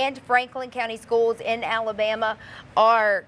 and Franklin County schools in Alabama are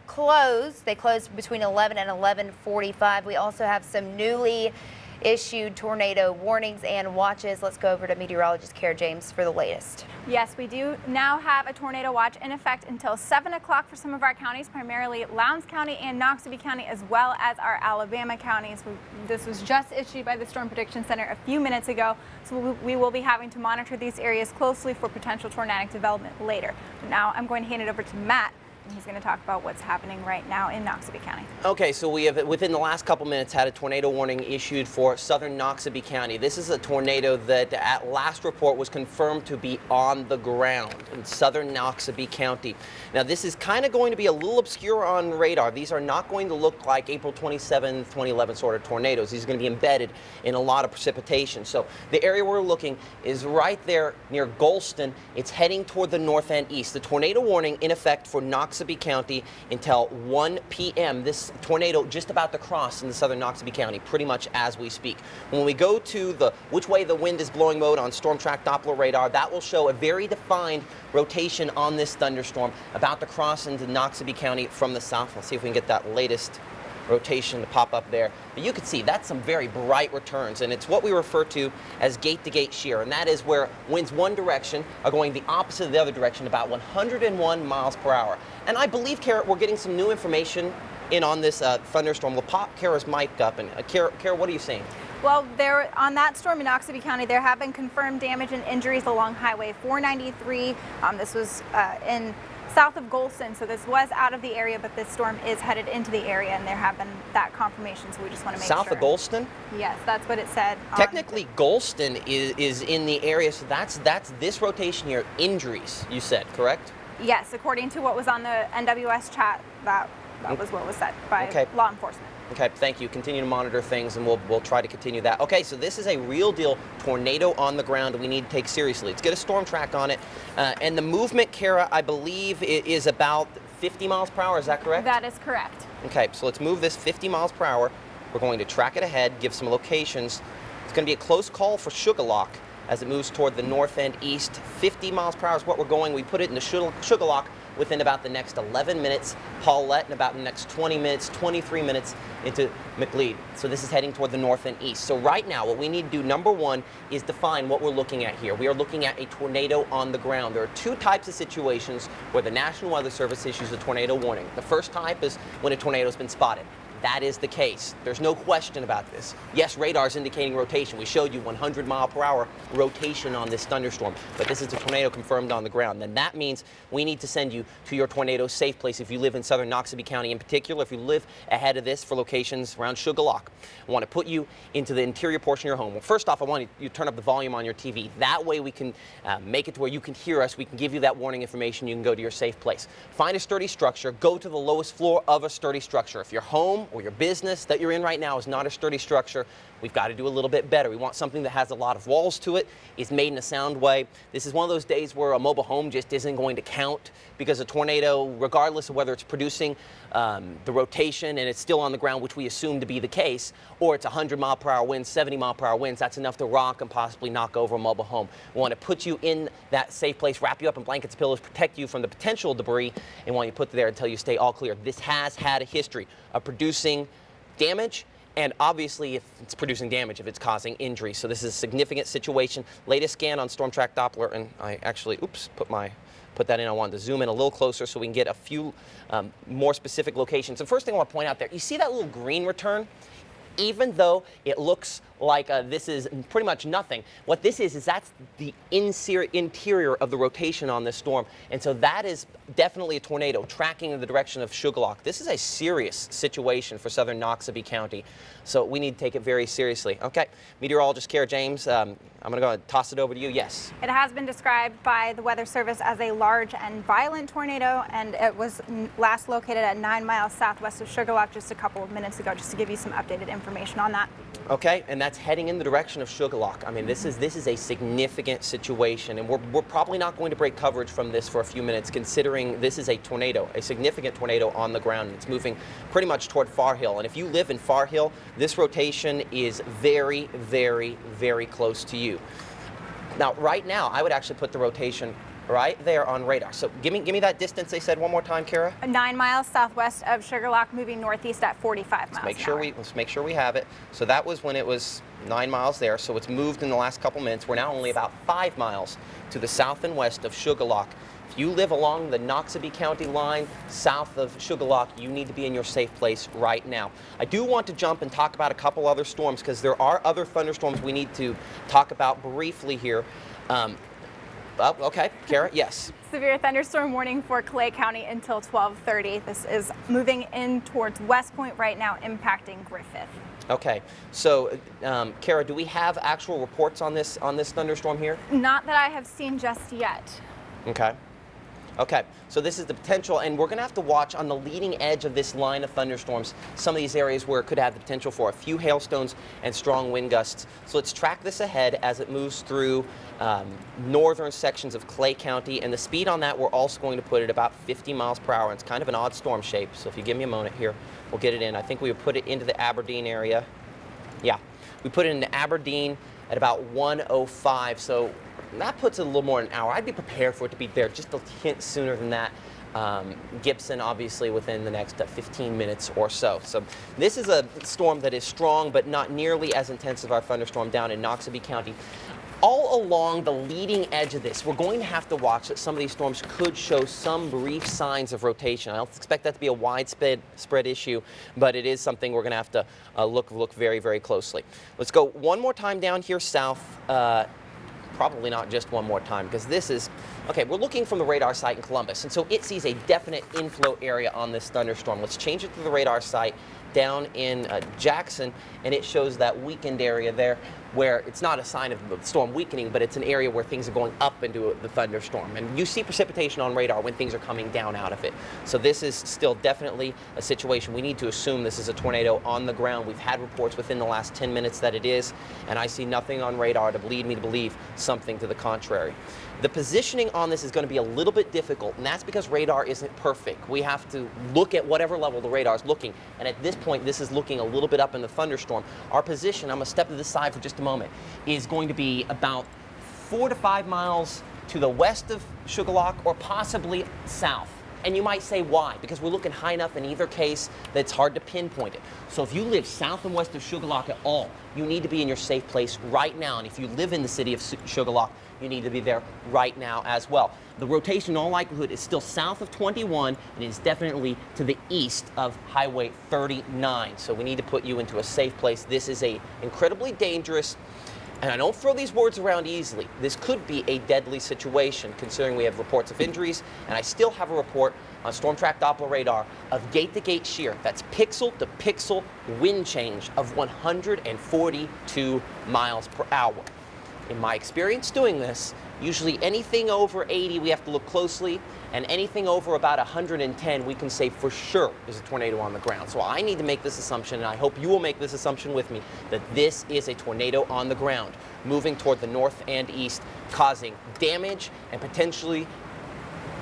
closed. They closed between 11 and 11:45. We also have some newly issued tornado warnings and watches. Let's go over to meteorologist Kara James for the latest. Yes, we do now have a tornado watch in effect until 7 o'clock for some of our counties, primarily Lowndes County and Noxubee County, as well as our Alabama counties. This was just issued by the Storm Prediction Center a few minutes ago, so we will be having to monitor these areas closely for potential tornadic development later. But now I'm going to hand it over to Matt. He's going to talk about what's happening right now in Noxubee County. Okay, so we have, within the last couple minutes, had a tornado warning issued for southern Noxubee County. This is a tornado that at last report was confirmed to be on the ground in southern Noxubee County. Now, this is kind of going to be a little obscure on radar. These are not going to look like April 27, 2011 sort of tornadoes. These are going to be embedded in a lot of precipitation. So the area we're looking is right there near Golston. It's heading toward the north and east. The tornado warning in effect for Noxubee County until 1 p.m. This tornado just about to cross in the southern Noxubee County pretty much as we speak. When we go to the which way the wind is blowing mode on Storm Track Doppler radar, that will show a very defined rotation on this thunderstorm about to cross into Noxubee County from the south. Let's see if we can get that latest rotation to pop up there. But you can see that's some very bright returns, and it's what we refer to as gate-to-gate shear, and that is where winds one direction are going the opposite of the other direction, about 101 miles per hour. And I believe, Kara, we're getting some new information in on this thunderstorm. We'll pop Kara's mic up, and Kara, what are you seeing? Well, there on that storm in Noxubee County, there have been confirmed damage and injuries along Highway 493. This was in south of Golston, so this was out of the area, but this storm is headed into the area, and there have been that confirmation, so we just want to make south sure. South of Golston? Yes, that's what it said. Technically, Golston is in the area, so that's this rotation here. Injuries, you said, correct? Yes, according to what was on the NWS chat, that was what was said by law enforcement. Okay, thank you. Continue to monitor things, and we'll try to continue that. Okay, so this is a real deal tornado on the ground we need to take seriously. Let's get a storm track on it. And the movement, Kara, I believe is about 50 miles per hour. Is that correct? That is correct. Okay, so let's move this 50 miles per hour. We're going to track it ahead, give some locations. It's going to be a close call for Shuqualak as it moves toward the north and east. 50 miles per hour is what we're going. We put it into Shuqualak within about the next 11 minutes, Paulette in about the next 20 minutes, 23 minutes into McLeod. So this is heading toward the north and east. So right now, what we need to do, number one, is define what we're looking at here. We are looking at a tornado on the ground. There are two types of situations where the National Weather Service issues a tornado warning. The first type is when a tornado has been spotted. That is the case. There's no question about this. Yes, radar is indicating rotation. We showed you 100 mile per hour rotation on this thunderstorm, but this is a tornado confirmed on the ground. Then that means we need to send you to your tornado safe place if you live in southern Noxubee County in particular. If you live ahead of this for locations around Shuqualak, I want to put you into the interior portion of your home. Well, first off, I want you to turn up the volume on your TV. That way we can make it to where you can hear us. We can give you that warning information. You can go to your safe place. Find a sturdy structure. Go to the lowest floor of a sturdy structure. If your home or your business that you're in right now is not a sturdy structure, we've got to do a little bit better. We want something that has a lot of walls to it, is made in a sound way. This is one of those days where a mobile home just isn't going to count because a tornado, regardless of whether it's producing the rotation and it's still on the ground, which we assume to be the case, or it's 100 mile per hour winds, 70 mile per hour winds, that's enough to rock and possibly knock over a mobile home. We want to put you in that safe place, wrap you up in blankets, pillows, protect you from the potential debris, and want you put there until you stay all clear. This has had a history of producing damage, and obviously if it's producing damage, if it's causing injury. So this is a significant situation. Latest scan on Storm Track Doppler, and I actually, put that in. I wanted to zoom in a little closer so we can get a few more specific locations. The first thing I want to point out there, you see that little green return? Even though it looks like this is pretty much nothing, what this is that's the interior of the rotation on this storm. And so that is definitely a tornado tracking in the direction of Shuqualak. This is a serious situation for southern Noxubee County, so we need to take it very seriously. Okay, meteorologist Kara James, I'm going to go and toss it over to you. Yes. It has been described by the Weather Service as a large and violent tornado, and it was last located at 9 miles southwest of Shuqualak just a couple of minutes ago, just to give you some updated information on that. Okay, and that's heading in the direction of Shuqualak. I mean, this is a significant situation, and we're probably not going to break coverage from this for a few minutes, considering this is a tornado, a significant tornado on the ground. It's moving pretty much toward Far Hill, and if you live in Far Hill, this rotation is very, very, very close to you. Now, right now, I would actually put the rotation right there on radar. So give me that distance they said one more time, Kara. 9 miles southwest of Shuqualak, moving northeast at 45 miles Let's an hour. make sure we have it. So that was when it was 9 miles there. So it's moved in the last couple minutes. We're now only about 5 miles to the south and west of Shuqualak. If you live along the Noxubee County line south of Shuqualak, you need to be in your safe place right now. I do want to jump and talk about a couple other storms because there are other thunderstorms we need to talk about briefly here. Okay, Kara, yes. Severe thunderstorm warning for Clay County until 12:30. This is moving in towards West Point right now, impacting Griffith. Okay, so Kara, do we have actual reports on this thunderstorm here? Not that I have seen just yet. Okay. Okay, so this is the potential, and we're going to have to watch on the leading edge of this line of thunderstorms, some of these areas where it could have the potential for a few hailstones and strong wind gusts. So let's track this ahead as it moves through northern sections of Clay County, and the speed on that we're also going to put at about 50 miles per hour. It's kind of an odd storm shape, so if you give me a moment here, we'll get it in. I think we would put it into the Aberdeen area. Yeah, we put it into Aberdeen at about 105, so that puts it a little more than an hour. I'd be prepared for it to be there just a hint sooner than that. Gibson, obviously, within the next 15 minutes or so. So this is a storm that is strong, but not nearly as intense as our thunderstorm down in Noxubee County. All along the leading edge of this, we're going to have to watch that some of these storms could show some brief signs of rotation. I don't expect that to be a widespread issue, but it is something we're going to have to look very, very closely. Let's go one more time down here south. Probably not just one more time, because this is, okay, we're looking from the radar site in Columbus, and so it sees a definite inflow area on this thunderstorm. Let's change it to the radar site down in Jackson, and it shows that weakened area there where it's not a sign of the storm weakening, but it's an area where things are going up into the thunderstorm. And you see precipitation on radar when things are coming down out of it. So this is still definitely a situation. We need to assume this is a tornado on the ground. We've had reports within the last 10 minutes that it is, and I see nothing on radar to lead me to believe something to the contrary. The positioning on this is going to be a little bit difficult, and that's because radar isn't perfect. We have to look at whatever level the radar is looking, and at this point, this is looking a little bit up in the thunderstorm. Our position, I'm going to step to the side for just a moment, is going to be about 4 to 5 miles to the west of Shuqualak or possibly south. And you might say why? Because we're looking high enough in either case that it's hard to pinpoint it. So if you live south and west of Shuqualak at all, you need to be in your safe place right now. And if you live in the city of Shuqualak, you need to be there right now as well. The rotation in all likelihood is still south of 21 and is definitely to the east of Highway 39. So we need to put you into a safe place. This is a incredibly dangerous, and I don't throw these words around easily, this could be a deadly situation considering we have reports of injuries, and I still have a report on Storm Track Doppler radar of gate-to-gate shear. That's pixel-to-pixel wind change of 142 miles per hour. In my experience doing this, usually anything over 80 we have to look closely, and anything over about 110 we can say for sure is a tornado on the ground. So I need to make this assumption, and I hope you will make this assumption with me, that this is a tornado on the ground, moving toward the north and east, causing damage, and potentially,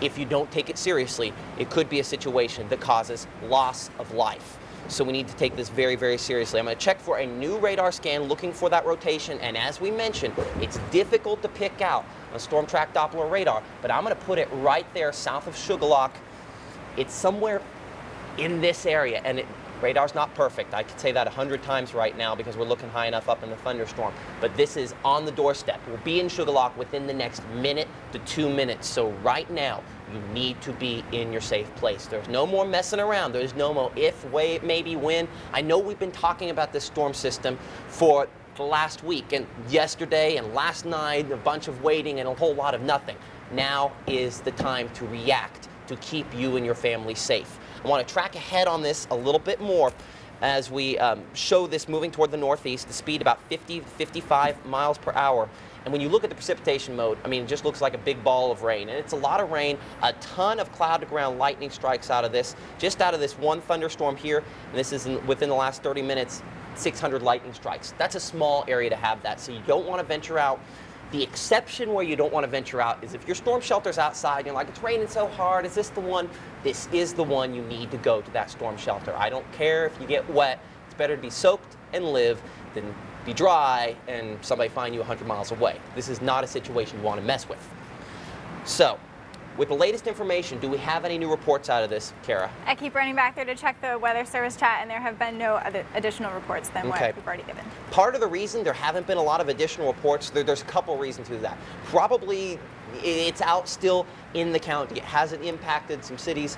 if you don't take it seriously, it could be a situation that causes loss of life. So we need to take this very, very seriously. I'm going to check for a new radar scan looking for that rotation, and as we mentioned, it's difficult to pick out on Storm Track Doppler radar, but I'm going to put it right there south of Shuqualak. It's somewhere in this area, and radar's not perfect. I could say that 100 times right now because we're looking high enough up in the thunderstorm, but this is on the doorstep. We'll be in Shuqualak within the next minute to 2 minutes, so right now, you need to be in your safe place. There's no more messing around. There's no more if, wait, maybe, when. I know we've been talking about this storm system for the last week and yesterday and last night, a bunch of waiting and a whole lot of nothing. Now is the time to react to keep you and your family safe. I want to track ahead on this a little bit more as we show this moving toward the northeast, the speed about 50, 55 miles per hour. And when you look at the precipitation mode, I mean, it just looks like a big ball of rain. And it's a lot of rain, a ton of cloud-to-ground lightning strikes out of this, just out of this one thunderstorm here. And this is within the last 30 minutes, 600 lightning strikes. That's a small area to have that, so you don't want to venture out. The exception where you don't want to venture out is if your storm shelter's outside and you're like, it's raining so hard, is this the one? This is the one you need to go to that storm shelter. I don't care if you get wet. It's better to be soaked and live than be dry and somebody find you 100 miles away. This is not a situation you want to mess with. So, with the latest information, do we have any new reports out of this, Kara? I keep running back there to check the weather service chat, and there have been no other additional reports than what we've already given. Part of the reason there haven't been a lot of additional reports, there's a couple reasons to that. Probably it's out still in the county. It hasn't impacted some cities,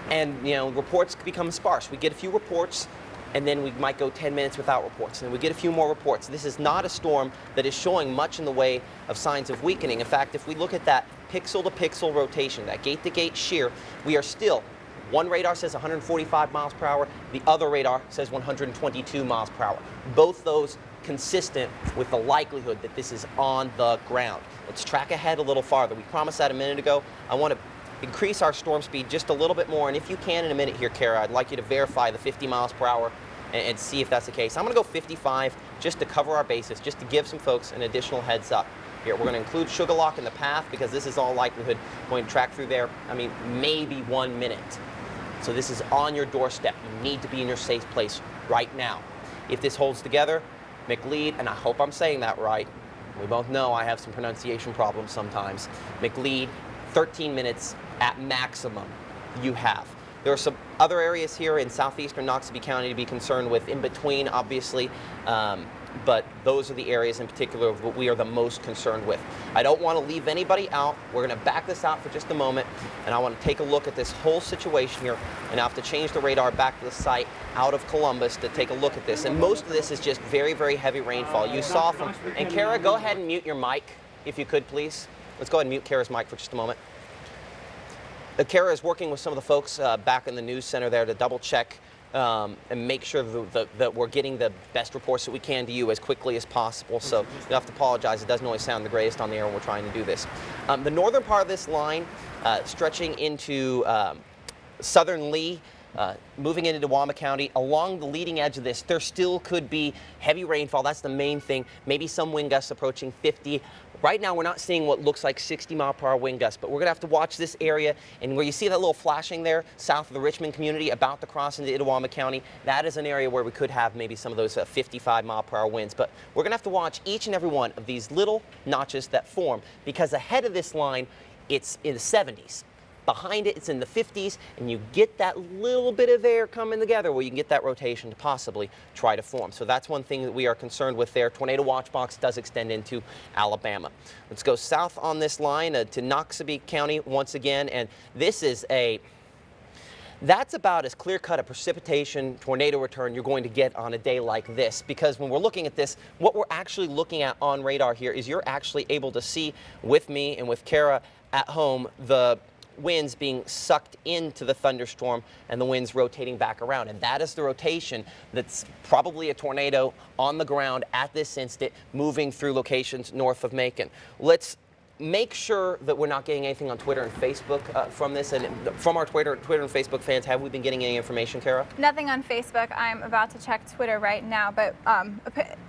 and reports become sparse. We get a few reports, and then we might go 10 minutes without reports, and then we get a few more reports. This is not a storm that is showing much in the way of signs of weakening. In fact, if we look at that pixel-to-pixel rotation, that gate-to-gate shear, we are still, one radar says 145 miles per hour, the other radar says 122 miles per hour. Both those consistent with the likelihood that this is on the ground. Let's track ahead a little farther. We promised that a minute ago. I want to increase our storm speed just a little bit more, and if you can in a minute here, Kara, I'd like you to verify the 50 miles per hour and see if that's the case. I'm going to go 55 just to cover our bases, just to give some folks an additional heads up. Here, we're going to include Shuqualak in the path because this is all likelihood going to track through there. I mean, maybe 1 minute. So this is on your doorstep. You need to be in your safe place right now. If this holds together, McLeod, and I hope I'm saying that right. We both know I have some pronunciation problems sometimes. McLeod, 13 minutes at maximum you have. There are some other areas here in southeastern Noxubee County to be concerned with in between, obviously. But those are the areas in particular that we are the most concerned with. I don't want to leave anybody out. We're going to back this out for just a moment, and I want to take a look at this whole situation here, and I have to change the radar back to the site out of Columbus to take a look at this. And most of this is just very, very heavy rainfall. You saw from, and Kara, go ahead and mute your mic, if you could, please. Let's go ahead and mute Kara's mic for just a moment. Kara is working with some of the folks back in the news center there to double check and make sure that we're getting the best reports that we can to you as quickly as possible. So you'll have to apologize. It doesn't always sound the greatest on the air when we're trying to do this. The northern part of this line, stretching into southern Lee, moving into Tewama County, along the leading edge of this, there still could be heavy rainfall. That's the main thing. Maybe some wind gusts approaching 50. Right now, we're not seeing what looks like 60-mile-per-hour wind gusts, but we're going to have to watch this area. And where you see that little flashing there, south of the Richmond community, about to cross into Itawamba County, that is an area where we could have maybe some of those 55-mile-per-hour winds. But we're going to have to watch each and every one of these little notches that form, because ahead of this line, it's in the 70s. Behind it, it's in the 50s, and you get that little bit of air coming together where you can get that rotation to possibly try to form. So that's one thing that we are concerned with there. Tornado watch box does extend into Alabama. Let's go south on this line to Noxubee County once again, and this is that's about as clear-cut a precipitation tornado return you're going to get on a day like this, because when we're looking at this, what we're actually looking at on radar here is you're actually able to see with me and with Kara at home the winds being sucked into the thunderstorm and the winds rotating back around. And that is the rotation that's probably a tornado on the ground at this instant, moving through locations north of Macon. Let's make sure that we're not getting anything on Twitter and Facebook from this. And from our Twitter and Facebook fans, have we been getting any information, Kara? Nothing on Facebook. I'm about to check Twitter right now, but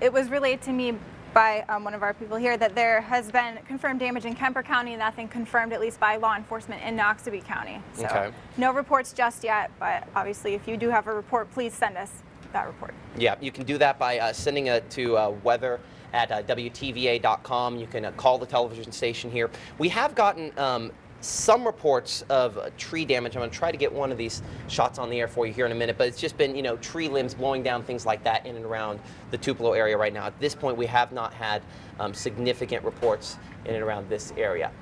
it was relayed to me by one of our people here that there has been confirmed damage in Kemper County, and nothing confirmed at least by law enforcement in Noxubee County. So okay. No reports just yet, but obviously if you do have a report, please send us that report. Yeah, you can do that by sending it to weather at WTVA.com. You can call the television station here. We have gotten some reports of tree damage. I'm going to try to get one of these shots on the air for you here in a minute, but it's just been, tree limbs blowing down, things like that in and around the Tupelo area right now. At this point, we have not had significant reports in and around this area.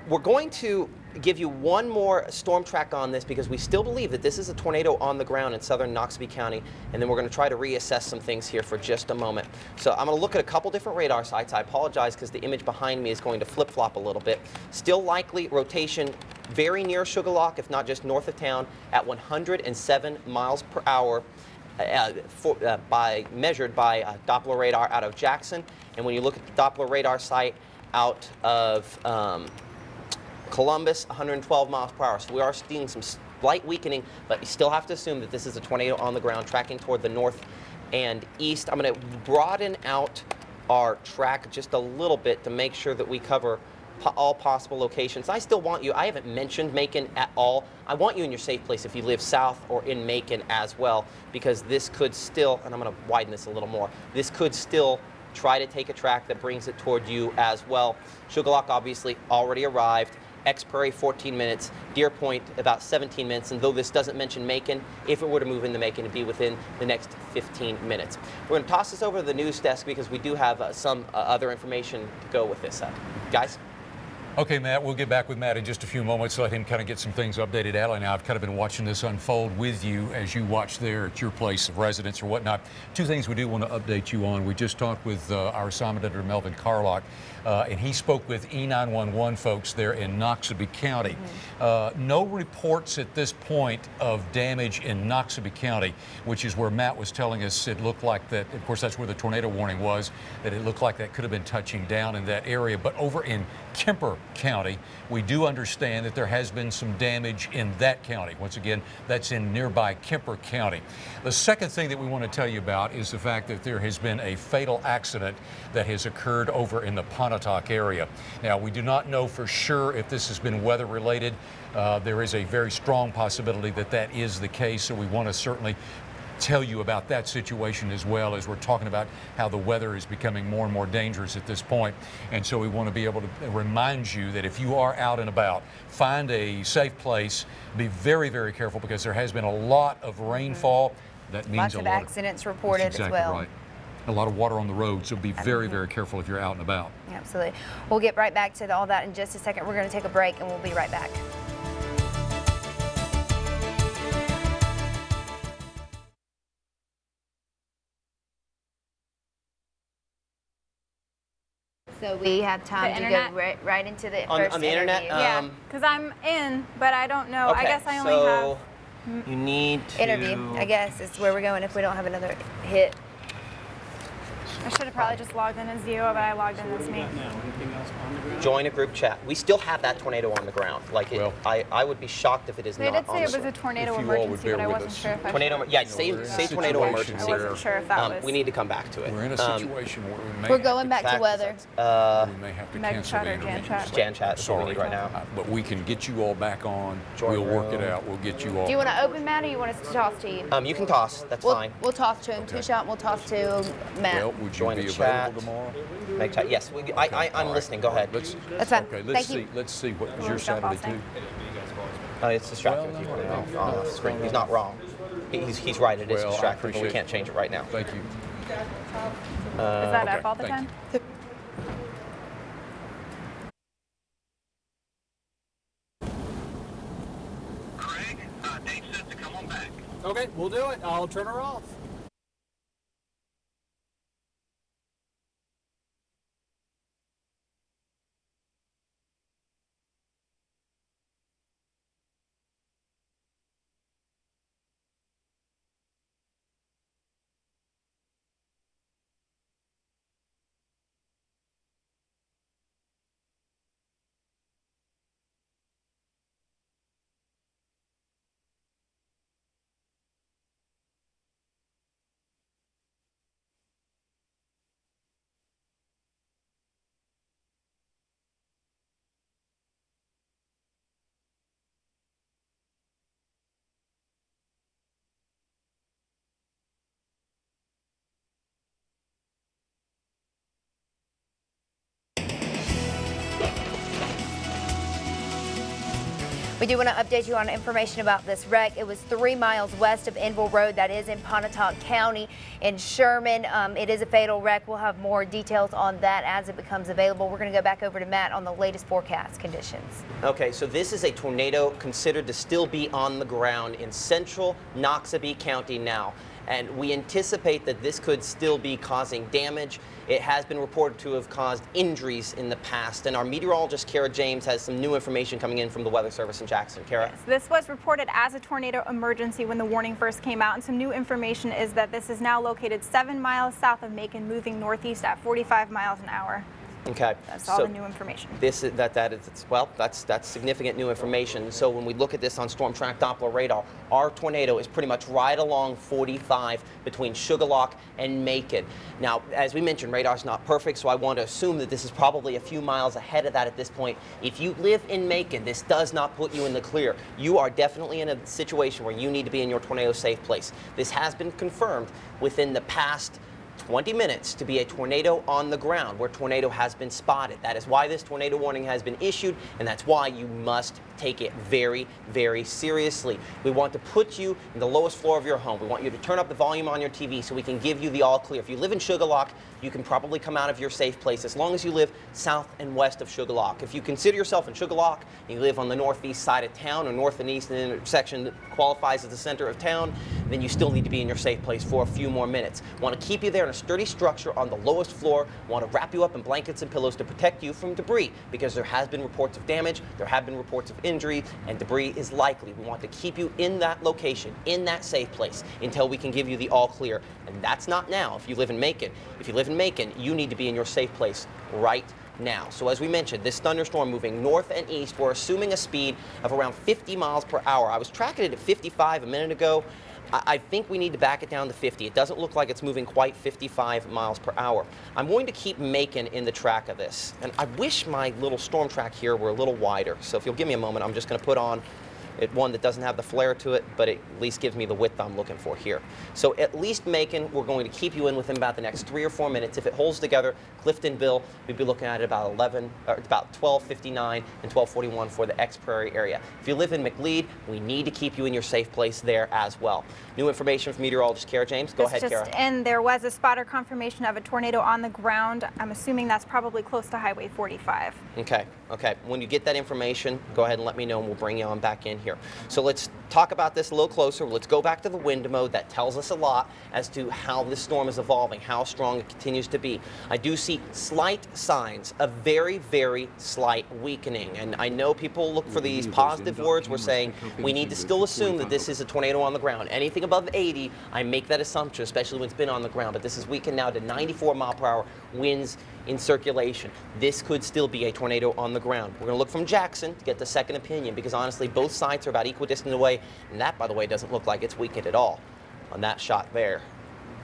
We're going to give you one more storm track on this because we still believe that this is a tornado on the ground in southern Noxubee County, and then we're going to try to reassess some things here for just a moment. So I'm going to look at a couple different radar sites. I apologize because the image behind me is going to flip-flop a little bit. Still likely rotation very near Shuqualak, if not just north of town, at 107 miles per hour measured by Doppler radar out of Jackson. And when you look at the Doppler radar site out of Columbus, 112 miles per hour. So we are seeing some slight weakening, but you still have to assume that this is a tornado on the ground tracking toward the north and east. I'm going to broaden out our track just a little bit to make sure that we cover all possible locations. I still want you, I haven't mentioned Macon at all. I want you in your safe place if you live south or in Macon as well, because this could still, and I'm going to widen this a little more, this could still try to take a track that brings it toward you as well. Shuqualak obviously already arrived. X-Prairie 14 minutes, Deer Point about 17 minutes, and though this doesn't mention Macon, if it were to move into Macon, it'd be within the next 15 minutes. We're going to toss this over to the news desk because we do have some other information to go with this. Guys? Okay, Matt, we'll get back with Matt in just a few moments, let him kind of get some things updated. Allie and I have kind of been watching this unfold with you as you watch there at your place of residence or whatnot. Two things we do want to update you on. We just talked with our assignment editor, Melvin Carlock, and he spoke with E911 folks there in Noxubee County. No reports at this point of damage in Noxubee County, which is where Matt was telling us it looked like that. Of course, that's where the tornado warning was, that it looked like that could have been touching down in that area. But over in Kemper County, we do understand that there has been some damage in that county. Once again, that's in nearby Kemper County. The second thing that we want to tell you about is the fact that there has been a fatal accident that has occurred over in the Pontotoc area. Now, we do not know for sure if this has been weather related. There is a very strong possibility that that is the case, so we want to certainly tell you about that situation as well, as we're talking about how the weather is becoming more and more dangerous at this point. And so we want to be able to remind you that if you are out and about, find a safe place, be very, very careful, because there has been a lot of rainfall. That means Lots of accidents reported as well. as well. Right. A lot of water on the road, so be very, very careful if you're out and about. Absolutely. We'll get right back to all that in just a second. We're going to take a break and we'll be right back. So we have time to go right into the first on the internet. interview. Yeah, because I'm in, but I don't know. Okay, I guess I only have. you need to Interview, I guess, is where we're going if we don't have another hit. I should have probably just logged in as you, but I logged in as me. join a group chat. We still have that tornado on the ground. Like, I would be shocked if it is They not did say on it the was a ground. tornado emergency, but I wasn't sure if I Tornado, should. yeah, say tornado emergency. I wasn't sure if that was. We need to come back to it. We're in a situation where we may We're have going to, back to weather. we may have to Meg cancel chat the or Jan interview. chat? Jan chat is what we Sorry, need right now. But we can get you all back on. Join We'll work it room. out. We'll get you all. Do you want to open Matt, or you want us to toss to you? You can toss. That's We'll fine. toss to him. Okay. Two shot. We'll toss to Matt. Well, would you Join be the available chat. tomorrow? Meg chat. Yes, I'm listening. Go ahead. That's fine. Okay, Thank you. let's see. What was your Jump Saturday off thing. Oh, it's distracting. Well, If you no, put it no, on no, the screen. no, He's no. not wrong. He's right. It is Well, I distracting, but we appreciate- can't change it right now. Thank you. Is that okay, up all the thank time? Craig, Dave says to come on back. Okay, we'll do it. I'll turn her off. We do want to update you on information about this wreck. It was 3 miles west of Enville Road. That is in Pontotoc County in Sherman. It is a fatal wreck. We'll have more details on that as it becomes available. We're going to go back over to Matt on the latest forecast conditions. Okay, so this is a tornado considered to still be on the ground in central Noxubee County now. And we anticipate that this could still be causing damage. It has been reported to have caused injuries in the past. And our meteorologist, Kara James, has some new information coming in from the Weather Service in Jackson. Kara? Yes, this was reported as a tornado emergency when the warning first came out, and some new information is that this is now located 7 miles south of Macon, moving northeast at 45 miles an hour. Okay. That's all the new information. That's significant new information. So when we look at this on Storm Track Doppler radar, our tornado is pretty much right along 45 between Shuqualak and Macon. Now, as we mentioned, radar's not perfect, so I want to assume that this is probably a few miles ahead of that at this point. If you live in Macon, this does not put you in the clear. You are definitely in a situation where you need to be in your tornado safe place. This has been confirmed within the past 20 minutes to be a tornado on the ground where tornado has been spotted. That is why this tornado warning has been issued, and that's why you must take it very, very seriously. We want to put you in the lowest floor of your home. We want you to turn up the volume on your TV so we can give you the all clear. If you live in Shuqualak, you can probably come out of your safe place as long as you live south and west of Shuqualak. If you consider yourself in Shuqualak and you live on the northeast side of town or north and east intersection that qualifies as the center of town, then you still need to be in your safe place for a few more minutes. Want to keep you there in a sturdy structure on the lowest floor. Want to wrap you up in blankets and pillows to protect you from debris because there has been reports of damage, there have been reports of injury, and debris is likely. We want to keep you in that location, in that safe place, until we can give you the all clear. And that's not now if you live in Macon. If you live in Macon, you need to be in your safe place right now. So as we mentioned, this thunderstorm moving north and east, we're assuming a speed of around 50 miles per hour. I was tracking it at 55 a minute ago. I think we need to back it down to 50. It doesn't look like it's moving quite 55 miles per hour. I'm going to keep Macon in the track of this. And I wish my little storm track here were a little wider. So if you'll give me a moment, I'm just going to put on one that doesn't have the flare to it, but it at least gives me the width I'm looking for here. So at least Macon, we're going to keep you in within about the next 3 or 4 minutes. If it holds together, Cliftonville, we'd be looking at about 12:59 and 12:41 for the X-Prairie area. If you live in McLeod, we need to keep you in your safe place there as well. New information from meteorologist Kara James. Go ahead, Kara. And there was a spotter confirmation of a tornado on the ground. I'm assuming that's probably close to Highway 45. Okay. When you get that information, go ahead and let me know, and we'll bring you on back in here. So let's talk about this a little closer. Let's go back to the wind mode. That tells us a lot as to how this storm is evolving, how strong it continues to be. I do see slight signs of very, very slight weakening. And I know people look for these positive words. We're saying we need to still assume that this is a tornado on the ground. Anything above 80, I make that assumption, especially when it's been on the ground. But this is weakened now to 94 mile per hour winds in circulation. This could still be a tornado on the ground. We're going to look from Jackson to get the second opinion because honestly both sites are about equidistant away, and that, by the way, doesn't look like it's weakened at all on that shot there.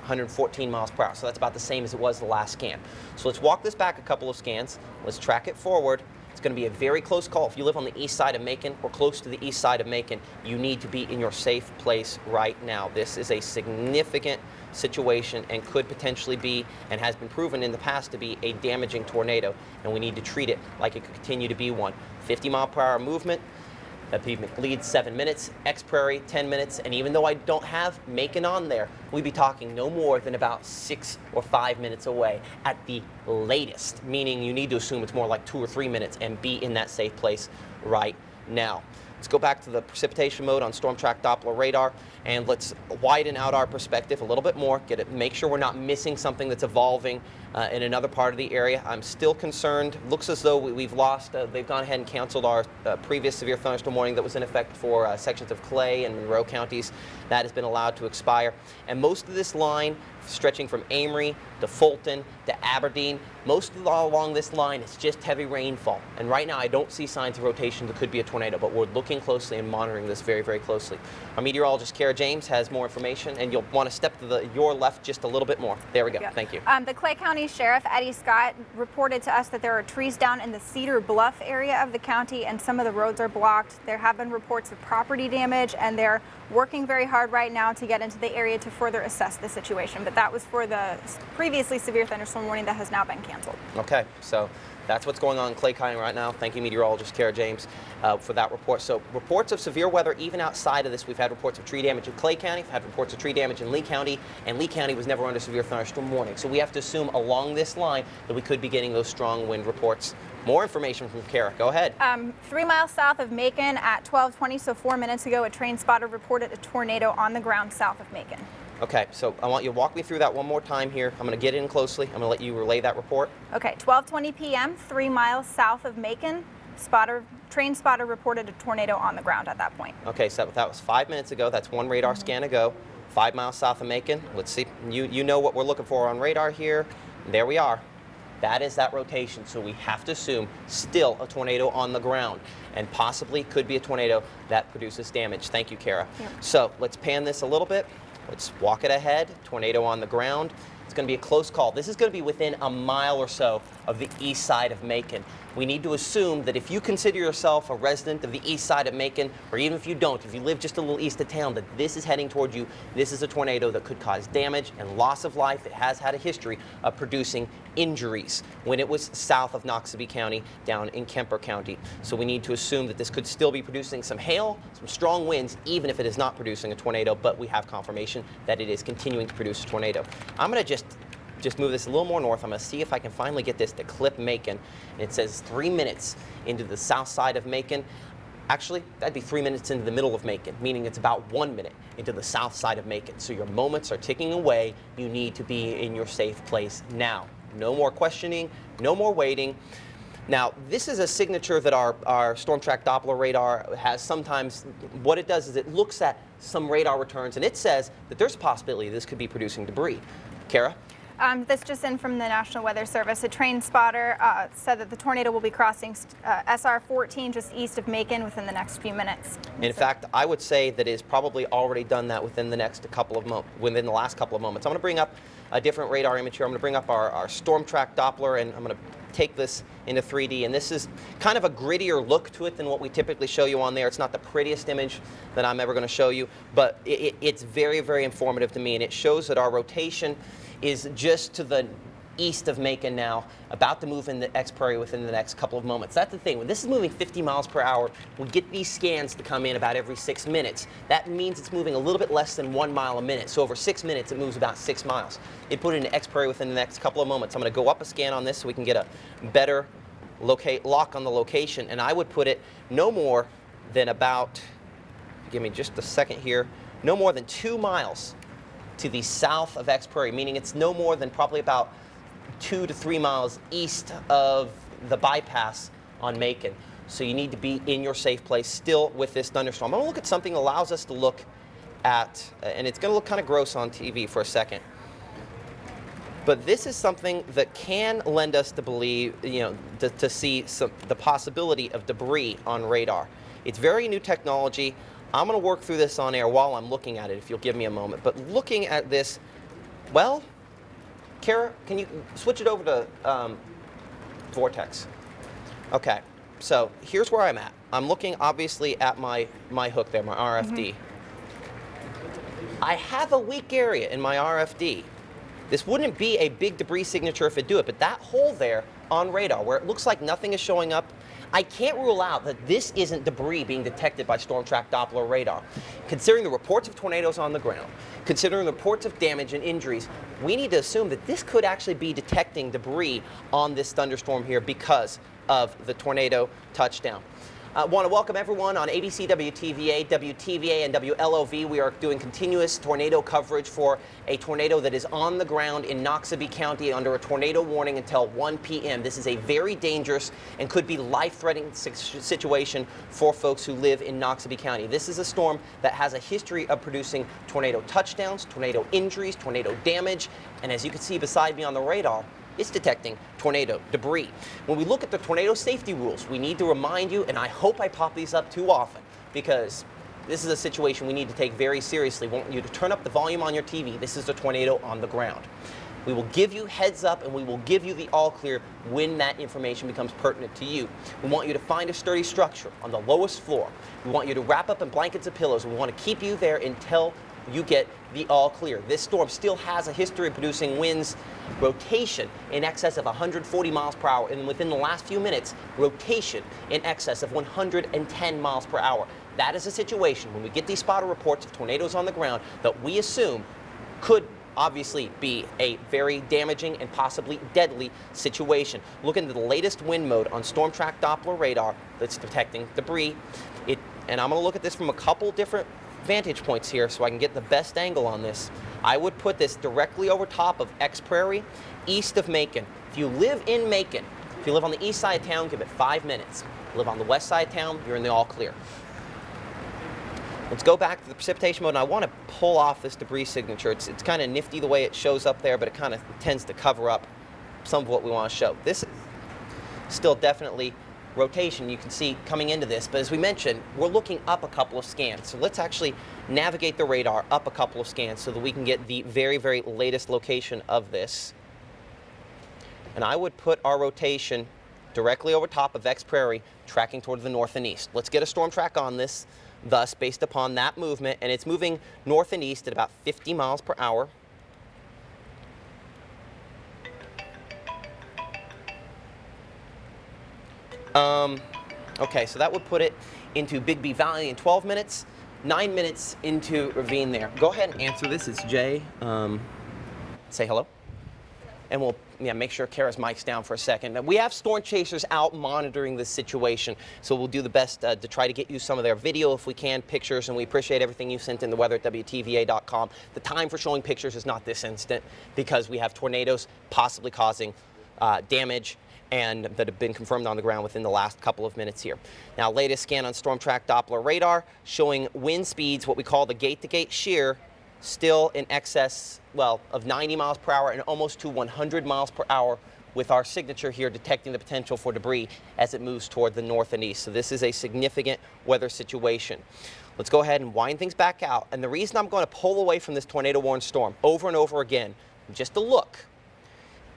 114 miles per hour, so that's about the same as it was the last scan. So let's walk this back a couple of scans. Let's track it forward. It's going to be a very close call. If you live on the east side of Macon or close to the east side of Macon, you need to be in your safe place right now. This is a significant situation and could potentially be, and has been proven in the past to be, a damaging tornado, and we need to treat it like it could continue to be one. 50 mile per hour movement. That'd be McLeod 7 minutes, X-Prairie 10 minutes, and even though I don't have Macon on there, we'd be talking no more than about 6 or 5 minutes away at the latest, meaning you need to assume it's more like 2 or 3 minutes and be in that safe place right now. Let's go back to the precipitation mode on Storm Track Doppler radar, and let's widen out our perspective a little bit more, make sure we're not missing something that's evolving in another part of the area. I'm still concerned. Looks as though we've lost, they've gone ahead and canceled our previous severe thunderstorm warning that was in effect for sections of Clay and Monroe counties. That has been allowed to expire. And most of this line, stretching from Amory to Fulton to Aberdeen, most of along this line is just heavy rainfall. And right now I don't see signs of rotation that could be a tornado, but we're looking closely and monitoring this very, very closely. Our meteorologist Kara James has more information, and you'll want to step to your left just a little bit more. There we go. Yep. Thank you. The Clay County Sheriff Eddie Scott reported to us that there are trees down in the Cedar Bluff area of the county, and some of the roads are blocked. There have been reports of property damage, and they're working very hard right now to get into the area to further assess the situation. But that was for the previously severe thunderstorm warning that has now been canceled. Okay, so that's what's going on in Clay County right now. Thank you, meteorologist Kara James, for that report. So reports of severe weather even outside of this. We've had reports of tree damage in Clay County. We've had reports of tree damage in Lee County, and Lee County was never under severe thunderstorm warning. So we have to assume along this line that we could be getting those strong wind reports. More information from Kara. Go ahead. 3 miles south of Macon at 12:20, so 4 minutes ago, a train spotter reported a tornado on the ground south of Macon. Okay, so I want you to walk me through that one more time here. I'm going to get in closely. I'm going to let you relay that report. Okay, 12:20 p.m., 3 miles south of Macon, train spotter reported a tornado on the ground at that point. Okay, so that was 5 minutes ago. That's one radar scan ago. 5 miles south of Macon. Let's see. You know what we're looking for on radar here. There we are. That is that rotation, so we have to assume still a tornado on the ground, and possibly could be a tornado that produces damage. Thank you, Kara. Yep. So let's pan this a little bit. Let's walk it ahead. Tornado on the ground. It's going to be a close call. This is going to be within a mile or so of the east side of Macon. we need to assume that if you consider yourself a resident of the east side of Macon, or even if you don't, if you live just a little east of town, that this is heading toward you. This is a tornado that could cause damage and loss of life. It has had a history of producing injuries when it was south of Noxubee County down in Kemper County. So we need to assume that this could still be producing some hail, some strong winds, even if it is not producing a tornado, but we have confirmation that it is continuing to produce a tornado. I'm going to just move this a little more north. I'm going to see if I can finally get this to clip Macon. And it says 3 minutes into the south side of Macon. Actually, that'd be 3 minutes into the middle of Macon, meaning it's about 1 minute into the south side of Macon. So your moments are ticking away. You need to be in your safe place now. No more questioning, no more waiting. Now, this is a signature that our Storm Track Doppler radar has sometimes. What it does is it looks at some radar returns, and it says that there's a possibility this could be producing debris. Kara? This just in from the National Weather Service. A train spotter said that the tornado will be crossing SR 14 just east of Macon within the next few minutes. In fact, I would say that it's probably already done that within the last couple of moments. I'm going to bring up a different radar image here. I'm going to bring up our Storm Track Doppler, and I'm going to take this into 3D. And this is kind of a grittier look to it than what we typically show you on there. It's not the prettiest image that I'm ever going to show you, but it's very, very informative to me, and it shows that our rotation is just to the east of Macon now, about to move into X Prairie within the next couple of moments. That's the thing. When this is moving 50 miles per hour, we get these scans to come in about every 6 minutes. That means it's moving a little bit less than 1 mile a minute. So over 6 minutes, it moves about 6 miles. It put it into X Prairie within the next couple of moments. I'm going to go up a scan on this so we can get a better lock on the location. And I would put it no more than about, give me just a second here, no more than 2 miles to the south of X Prairie, meaning it's no more than probably about 2 to 3 miles east of the bypass on Macon. So you need to be in your safe place still with this thunderstorm. I'm going to look at something that allows us to look at, and it's going to look kind of gross on TV for a second, but this is something that can lend us to believe, to see the possibility of debris on radar. It's very new technology. I'm going to work through this on air while I'm looking at it, if you'll give me a moment. But looking at this, well, Kara, can you switch it over to Vortex? Okay, so here's where I'm at. I'm looking obviously at my hook there, my RFD. I have a weak area in my RFD. This wouldn't be a big debris signature if it do it, but that hole there on radar where it looks like nothing is showing up, I can't rule out that this isn't debris being detected by Storm Track Doppler radar. Considering the reports of tornadoes on the ground, considering the reports of damage and injuries, we need to assume that this could actually be detecting debris on this thunderstorm here because of the tornado touchdown. I want to welcome everyone on ABC, WTVA, WTVA, and WLOV. We are doing continuous tornado coverage for a tornado that is on the ground in Noxubee County under a tornado warning until 1 p.m. This is a very dangerous and could be life-threatening situation for folks who live in Noxubee County. This is a storm that has a history of producing tornado touchdowns, tornado injuries, tornado damage, and as you can see beside me on the radar, it's detecting tornado debris. When we look at the tornado safety rules, we need to remind you, and I hope I pop these up too often, because this is a situation we need to take very seriously. We want you to turn up the volume on your TV. This is a tornado on the ground. We will give you heads up, and we will give you the all clear when that information becomes pertinent to you. We want you to find a sturdy structure on the lowest floor. We want you to wrap up in blankets and pillows. We want to keep you there until you get the all clear. This storm still has a history of producing winds, rotation in excess of 140 miles per hour, and within the last few minutes, rotation in excess of 110 miles per hour. That is a situation when we get these spotter reports of tornadoes on the ground that we assume could obviously be a very damaging and possibly deadly situation. Look into the latest wind mode on Storm Track Doppler radar that's detecting debris. And I'm going to look at this from a couple different vantage points here so I can get the best angle on this. I would put this directly over top of X Prairie, east of Macon. If you live in Macon, if you live on the east side of town, give it 5 minutes. If you live on the west side of town, you're in the all clear. Let's go back to the precipitation mode, and I want to pull off this debris signature. It's kind of nifty the way it shows up there, but it kind of tends to cover up some of what we want to show. This is still definitely rotation you can see coming into this, but as we mentioned, we're looking up a couple of scans. So let's actually navigate the radar up a couple of scans so that we can get the very, very latest location of this. And I would put our rotation directly over top of X Prairie, tracking toward the north and east. Let's get a storm track on this, thus, based upon that movement, and it's moving north and east at about 50 miles per hour. Okay, so that would put it into Bigby Valley in 12 minutes, 9 minutes into Ravine there. Go ahead and answer this. It's Jay. Say hello. And we'll make sure Kara's mic's down for a second. We have storm chasers out monitoring this situation, so we'll do the best to try to get you some of their video if we can, pictures, and we appreciate everything you sent in the weather at WTVA.com. The time for showing pictures is not this instant because we have tornadoes possibly causing damage and that have been confirmed on the ground within the last couple of minutes here. Now, latest scan on Storm Track Doppler radar showing wind speeds, what we call the gate-to-gate shear, still in excess, well, of 90 miles per hour and almost to 100 miles per hour with our signature here detecting the potential for debris as it moves toward the north and east. So this is a significant weather situation. Let's go ahead and wind things back out. And the reason I'm going to pull away from this tornado-warned storm over and over again, just to look,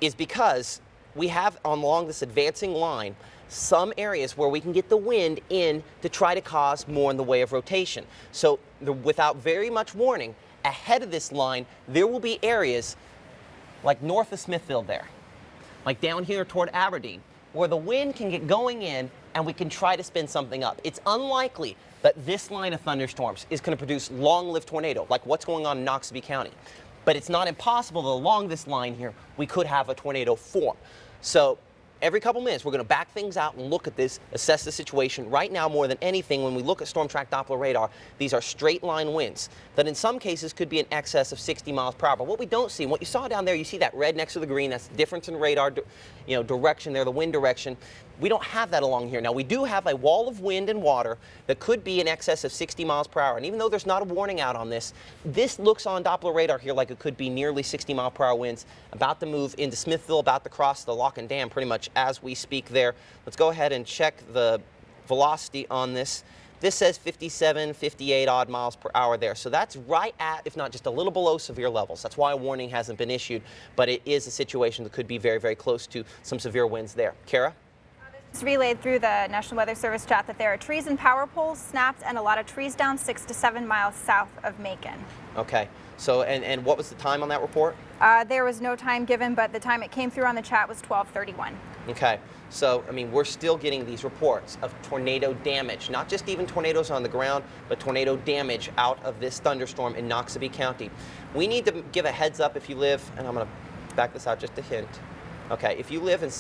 is because we have along this advancing line some areas where we can get the wind in to try to cause more in the way of rotation. So without very much warning, ahead of this line, there will be areas like north of Smithville there, like down here toward Aberdeen, where the wind can get going in and we can try to spin something up. It's unlikely that this line of thunderstorms is going to produce long-lived tornado, like what's going on in Noxubee County. But it's not impossible that along this line here, we could have a tornado form. So every couple minutes, we're going to back things out and look at this, assess the situation. Right now, more than anything, when we look at Storm Track Doppler radar, these are straight line winds that in some cases could be in excess of 60 miles per hour. But what we don't see, and what you saw down there, you see that red next to the green, that's the difference in radar direction there, the wind direction. We don't have that along here. Now, we do have a wall of wind and water that could be in excess of 60 miles per hour. And even though there's not a warning out on this, this looks on Doppler radar here like it could be nearly 60 mile per hour winds about to move into Smithville, about to cross the lock and dam pretty much as we speak there. Let's go ahead and check the velocity on this. This says 57, 58 odd miles per hour there. So that's right at, if not just a little below severe levels. That's why a warning hasn't been issued, but it is a situation that could be very, very close to some severe winds there. Kara? It's relayed through the National Weather Service chat that there are trees and power poles snapped and a lot of trees down 6 to 7 miles south of Macon. Okay. So, and what was the time on that report? There was no time given, but the time it came through on the chat was 12:31. Okay. So, I mean, we're still getting these reports of tornado damage, not just even tornadoes on the ground, but tornado damage out of this thunderstorm in Noxubee County. We need to give a heads up if you live, and I'm going to back this out just a hint. Okay, if you live in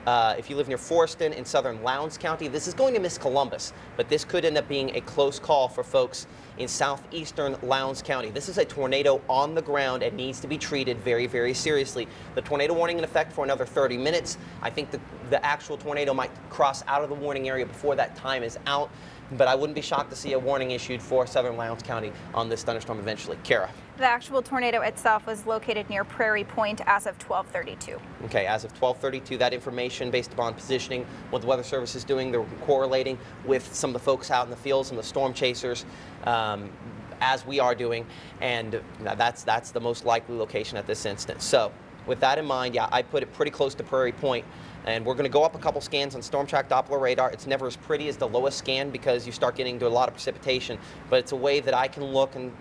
if you live near Forreston in southern Lowndes County, this is going to miss Columbus, but this could end up being a close call for folks in southeastern Lowndes County. This is a tornado on the ground and needs to be treated very, very seriously. The tornado warning in effect for another 30 minutes. I think the actual tornado might cross out of the warning area before that time is out, but I wouldn't be shocked to see a warning issued for southern Lowndes County on this thunderstorm eventually. Kara? The actual tornado itself was located near Prairie Point as of 12:32. Okay, as of 12:32, that information based upon positioning, what the Weather Service is doing, they're correlating with some of the folks out in the field, some of the storm chasers, as we are doing, and that's the most likely location at this instance. So with that in mind, yeah, I put it pretty close to Prairie Point. And we're going to go up a couple scans on Storm Track Doppler radar. It's never as pretty as the lowest scan because you start getting to a lot of precipitation, but it's a way that I can look and,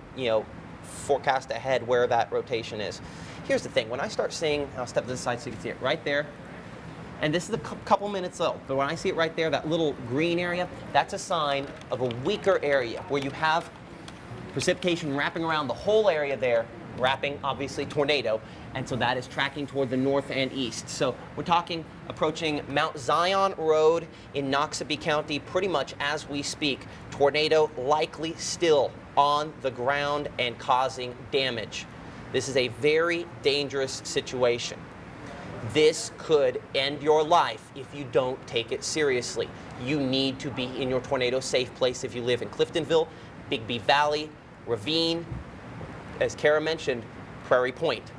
forecast ahead where that rotation is. Here's the thing. When I start seeing, I'll step to the side so you can see it right there, and this is a couple minutes old, but when I see it right there, that little green area, that's a sign of a weaker area where you have precipitation wrapping around the whole area there, wrapping, obviously, tornado, and so that is tracking toward the north and east. So we're talking approaching Mount Zion Road in Noxubee County pretty much as we speak. Tornado likely still on the ground and causing damage. This is a very dangerous situation. This could end your life if you don't take it seriously. You need to be in your tornado safe place if you live in Cliftonville, Bigby Valley, Ravine, as Kara mentioned, Prairie Point.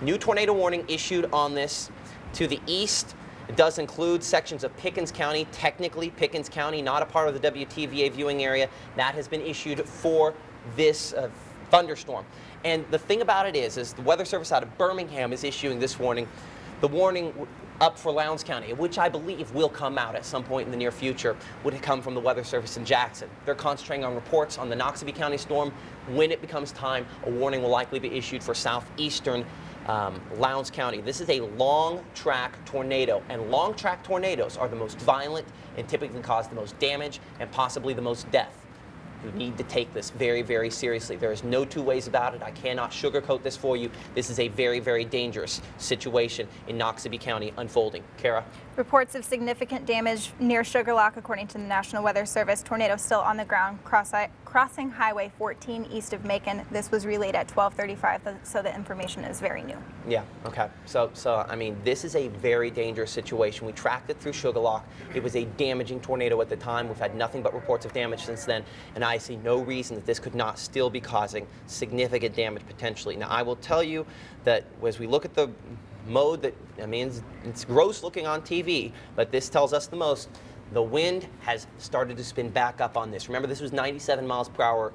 New tornado warning issued on this to the east. It does include sections of Pickens County. Technically, Pickens County, not a part of the WTVA viewing area. That has been issued for this thunderstorm. And the thing about it is the Weather Service out of Birmingham is issuing this warning. The warning up for Lowndes County, which I believe will come out at some point in the near future, would come from the Weather Service in Jackson. They're concentrating on reports on the Noxubee County storm. When it becomes time, a warning will likely be issued for southeastern Lowndes County. This is a long track tornado, and long track tornadoes are the most violent and typically cause the most damage and possibly the most death. You need to take this very, very seriously. There is no two ways about it. I cannot sugarcoat this for you. This is a very, very dangerous situation in Noxubee County unfolding. Kara? Reports of significant damage near Shuqualak, according to the National Weather Service. Tornado still on the ground, crossing Highway 14 east of Macon. This was relayed at 12:35, so the information is very new. Yeah, okay. So I mean, this is a very dangerous situation. We tracked it through Shuqualak. It was a damaging tornado at the time. We've had nothing but reports of damage since then, and I see no reason that this could not still be causing significant damage potentially. Now, I will tell you that as we look at the mode that, I mean, it's gross looking on TV, but this tells us the most. The wind has started to spin back up on this. Remember, this was 97 miles per hour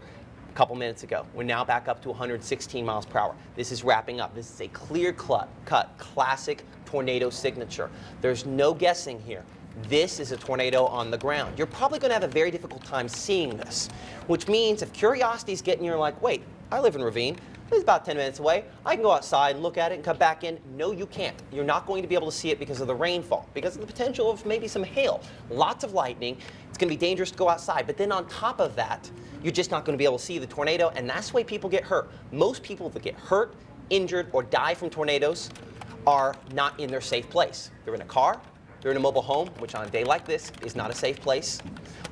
a couple minutes ago. We're now back up to 116 miles per hour. This is wrapping up. This is a clear-cut classic tornado signature. There's no guessing here. This is a tornado on the ground. You're probably going to have a very difficult time seeing this, which means if curiosity's getting you, you're like, wait, I live in Ravine. It's about 10 minutes away. I can go outside and look at it and come back in. No, you can't. You're not going to be able to see it because of the rainfall, because of the potential of maybe some hail, lots of lightning. It's going to be dangerous to go outside. But then on top of that, you're just not going to be able to see the tornado, and that's the way people get hurt. Most people that get hurt, injured, or die from tornadoes are not in their safe place. They're in a car, they're in a mobile home, which on a day like this is not a safe place,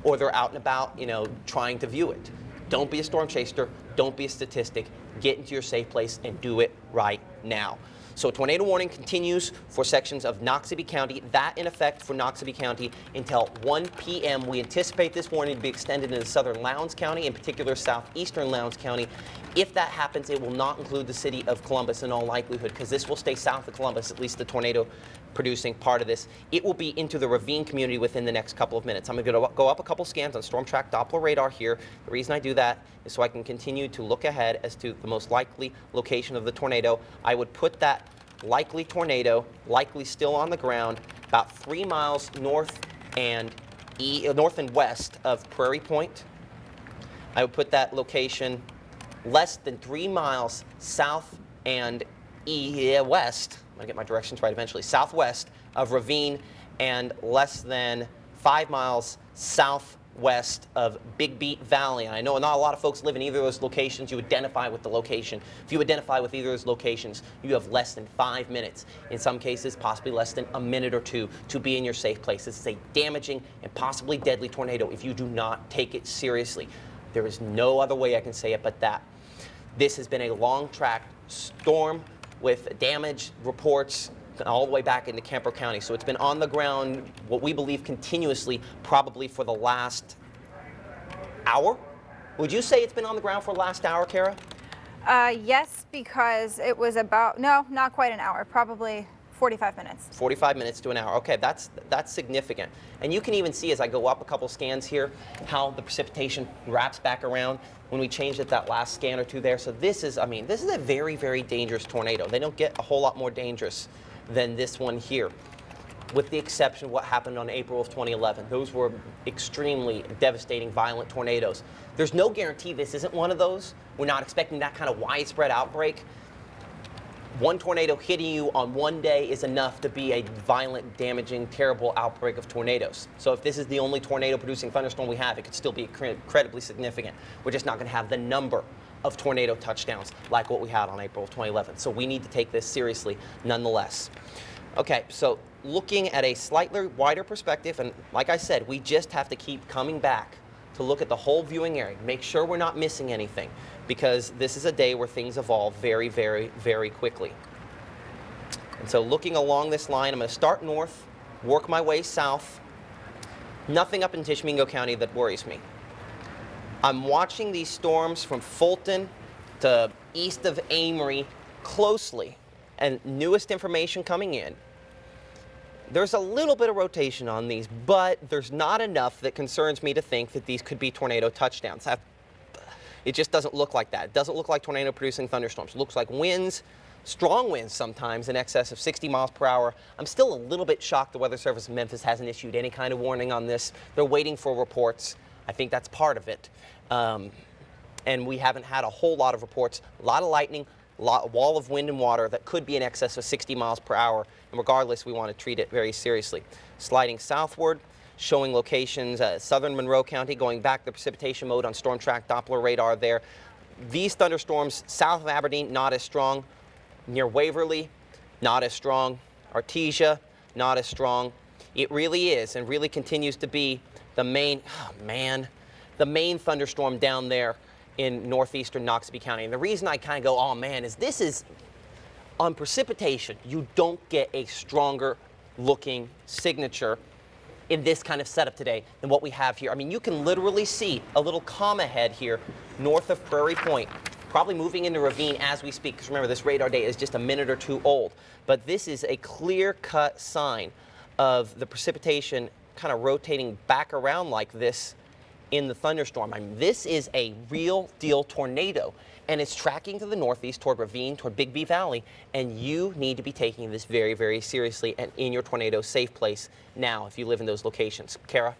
or they're out and about, trying to view it. Don't be a storm chaser. Don't be a statistic. Get into your safe place and do it right now. So tornado warning continues for sections of Noxubee County. That in effect for Noxubee County until 1 p.m. We anticipate this warning to be extended into southern Lowndes County, in particular southeastern Lowndes County. If that happens, it will not include the city of Columbus in all likelihood, because this will stay south of Columbus, at least the tornado producing part of this. It will be into the Ravine community within the next couple of minutes. I'm going to go up a couple scans on Storm Track Doppler radar here. The reason I do that is so I can continue to look ahead as to the most likely location of the tornado. I would put that likely tornado, likely still on the ground, about 3 miles north and west of Prairie Point. I would put that location less than 3 miles south and west. I'm going to get my directions right eventually. Southwest of Ravine, and less than 5 miles southwest of Big Beat Valley. And I know not a lot of folks live in either of those locations. You identify with the location. If you identify with either of those locations, you have less than 5 minutes. In some cases, possibly less than a minute or two to be in your safe place. This is a damaging and possibly deadly tornado if you do not take it seriously. There is no other way I can say it but that. This has been a long track storm with damage reports all the way back into Kemper County. So it's been on the ground, what we believe continuously, probably for the last hour. Would you say it's been on the ground for the last hour, Kara? Yes, because it was about, no, not quite an hour, probably 45 minutes. 45 minutes to an hour. Okay, that's significant. And you can even see as I go up a couple scans here how the precipitation wraps back around when we changed it that last scan or two there. So this is, this is a very, very dangerous tornado. They don't get a whole lot more dangerous than this one here, with the exception of what happened on April of 2011. Those were extremely devastating, violent tornadoes. There's no guarantee this isn't one of those. We're not expecting that kind of widespread outbreak. One tornado hitting you on one day is enough to be a violent, damaging, terrible outbreak of tornadoes. So if this is the only tornado-producing thunderstorm we have, it could still be incredibly significant. We're just not going to have the number of tornado touchdowns like what we had on April of 2011. So we need to take this seriously nonetheless. Okay, so looking at a slightly wider perspective, and like I said, we just have to keep coming back to look at the whole viewing area, make sure we're not missing anything, because this is a day where things evolve very, very, very quickly. And so looking along this line, I'm going to start north, work my way south. Nothing up in Tishomingo County that worries me. I'm watching these storms from Fulton to east of Amory closely, and newest information coming in. There's a little bit of rotation on these, but there's not enough that concerns me to think that these could be tornado touchdowns. It just doesn't look like that. It doesn't look like tornado-producing thunderstorms. It looks like winds strong winds sometimes in excess of 60 miles per hour. I'm still a little bit shocked the Weather Service in Memphis hasn't issued any kind of warning on this. They're waiting for reports. I think that's part of it. And we haven't had a whole lot of reports. A lot of lightning, a wall of wind and water that could be in excess of 60 miles per hour. And regardless, we want to treat it very seriously. Sliding southward, showing locations, southern Monroe County, going back the precipitation mode on storm track Doppler radar there. These thunderstorms south of Aberdeen, not as strong. Near Waverly, not as strong. Artesia, not as strong. It really is and really continues to be the main, the main thunderstorm down there in northeastern Noxubee County. And the reason I kind of go, oh man, is this is on precipitation, you don't get a stronger looking signature in this kind of setup today than what we have here. I mean, you can literally see a little comma head here north of Prairie Point, probably moving into ravine as we speak, because remember, this radar data is just a minute or two old. But this is a clear-cut sign of the precipitation kind of rotating back around like this in the thunderstorm. I mean, this is a real deal tornado, and it's tracking to the northeast toward Ravine, toward Big Bee Valley, and you need to be taking this very, very seriously and in your tornado safe place now if you live in those locations. Kara?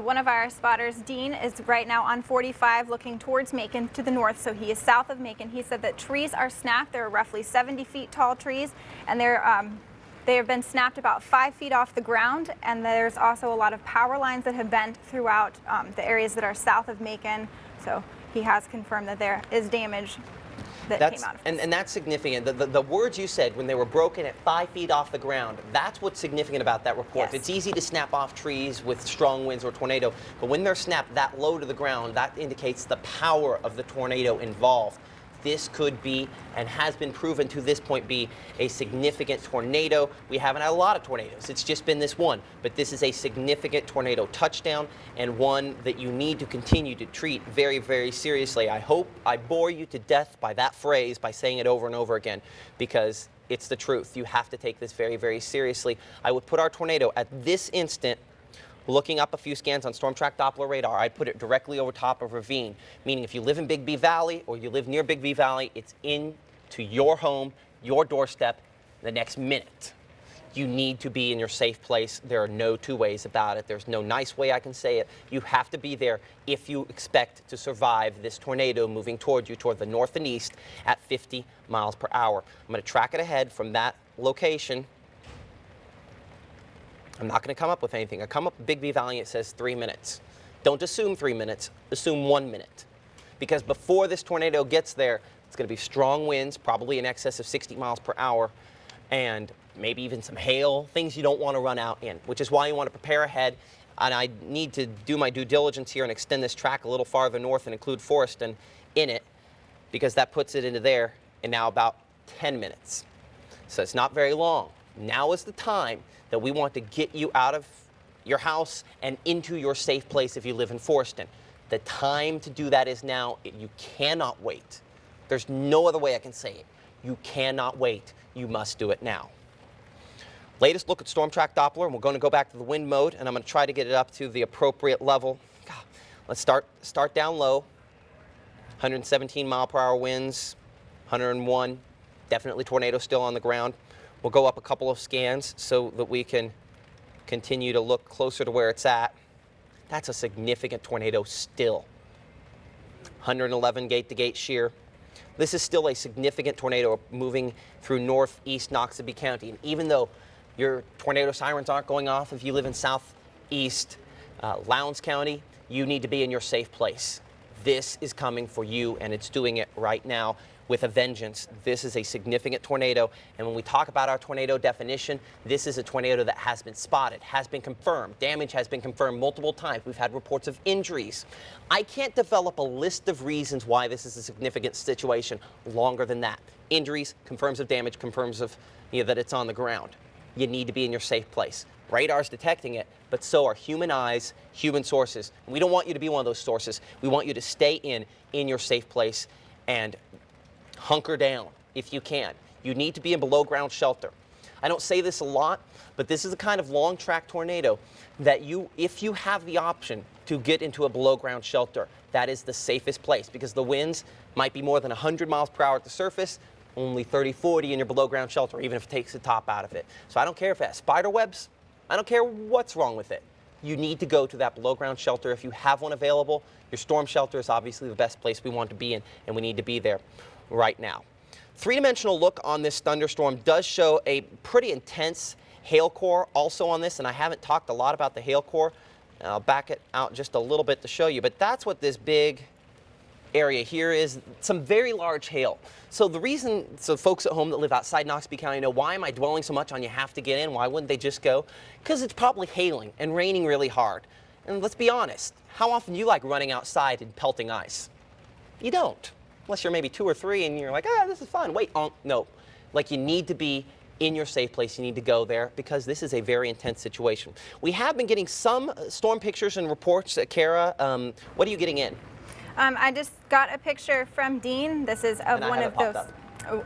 One of our spotters, Dean, is right now on 45 looking towards Macon to the north, so he is south of Macon. He said that trees are snapped. They're roughly 70 feet tall trees, and they have been snapped about 5 feet off the ground, and there's also a lot of power lines that have bent throughout the areas that are south of Macon. So he has confirmed that there is damage that came out of this. And that's significant. The words you said when they were broken at 5 feet off the ground, that's what's significant about that report. Yes. It's easy to snap off trees with strong winds or tornado, but when they're snapped that low to the ground, that indicates the power of the tornado involved. This could be, and has been proven to this point, be a significant tornado. We haven't had a lot of tornadoes. It's just been this one. But this is a significant tornado touchdown, and one that you need to continue to treat very, very seriously. I hope I bore you to death by that phrase, by saying it over and over again, because it's the truth. You have to take this very, very seriously. I would put our tornado at this instant, looking up a few scans on Storm Track Doppler radar, I'd put it directly over top of Ravine, meaning if you live in Big Bee Valley or you live near Big Bee Valley, it's into your home, your doorstep, the next minute. You need to be in your safe place. There are no two ways about it. There's no nice way I can say it. You have to be there if you expect to survive this tornado moving toward you, toward the north and east at 50 miles per hour. I'm going to track it ahead from that location. I'm not going to come up with anything. I come up with Big Bee Valley, it says 3 minutes. Don't assume 3 minutes, assume 1 minute. Because before this tornado gets there, it's going to be strong winds, probably in excess of 60 miles per hour, and maybe even some hail, things you don't want to run out in, which is why you want to prepare ahead. And I need to do my due diligence here and extend this track a little farther north and include Forreston in it, because that puts it into there in now about 10 minutes. So it's not very long. Now is the time that we want to get you out of your house and into your safe place if you live in Forreston. The time to do that is now. You cannot wait. There's no other way I can say it. You cannot wait. You must do it now. Latest look at Storm Track Doppler, and we're going to go back to the wind mode, and I'm going to try to get it up to the appropriate level. God, let's start down low. 117 mile per hour winds, 101. Definitely tornado still on the ground. We'll go up a couple of scans so that we can continue to look closer to where it's at. That's a significant tornado still. 111 gate-to-gate shear. This is still a significant tornado moving through northeast Noxubee County. And even though your tornado sirens aren't going off if you live in southeast Lowndes County, you need to be in your safe place. This is coming for you, and it's doing it right now with a vengeance. This is a significant tornado, and when we talk about our tornado definition, this is a tornado that has been spotted, has been confirmed. Damage has been confirmed multiple times. We've had reports of injuries. I can't develop a list of reasons why this is a significant situation longer than that. Injuries, confirms of damage, confirms of that it's on the ground. You need to be in your safe place. Radar's detecting it, but so are human eyes, human sources. And we don't want you to be one of those sources. We want you to stay in your safe place and hunker down if you can. You need to be in below ground shelter. I don't say this a lot, but this is the kind of long track tornado that if you have the option to get into a below ground shelter, that is the safest place, because the winds might be more than 100 miles per hour at the surface, only 30, 40 in your below ground shelter, even if it takes the top out of it. So I don't care if it has spider webs. I don't care what's wrong with it. You need to go to that below ground shelter if you have one available. Your storm shelter is obviously the best place we want to be in, and we need to be there right now. Three-dimensional look on this thunderstorm does show a pretty intense hail core also on this, and I haven't talked a lot about the hail core. I'll back it out just a little bit to show you, but that's what this big area here is, some very large hail. So the reason, so folks at home that live outside Noxubee County know, why am I dwelling so much on you have to get in? Why wouldn't they just go? Because it's probably hailing and raining really hard. And let's be honest, how often do you like running outside and pelting ice? You don't, unless you're maybe 2 or 3 and you're like, this is fun. Wait, no. Like, you need to be in your safe place. You need to go there because this is a very intense situation. We have been getting some storm pictures and reports. Kara, what are you getting in? I just got a picture from Dean. This is of one of those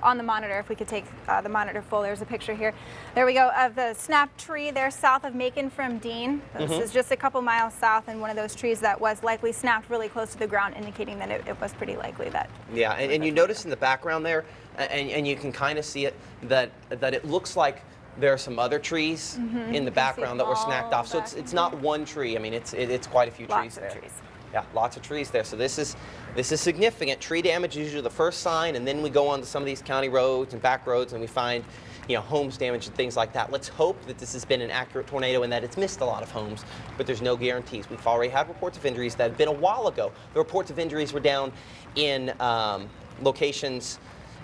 on the monitor. If we could take the monitor full, there's a picture here. There we go, of the snap tree there south of Macon from Dean. This is just a couple miles south, and one of those trees that was likely snapped really close to the ground, indicating that it was pretty likely that. Yeah, and you notice in the background there, and you can kind of see it, that it looks like there are some other trees in the background that were snapped off. So it's not one tree. I mean, it's quite a few trees there. Yeah, lots of trees there. So this is significant. Tree damage is usually the first sign, and then we go on to some of these county roads and back roads, and we find, homes damaged and things like that. Let's hope that this has been an accurate tornado and that it's missed a lot of homes, but there's no guarantees. We've already had reports of injuries that have been a while ago. The reports of injuries were down in locations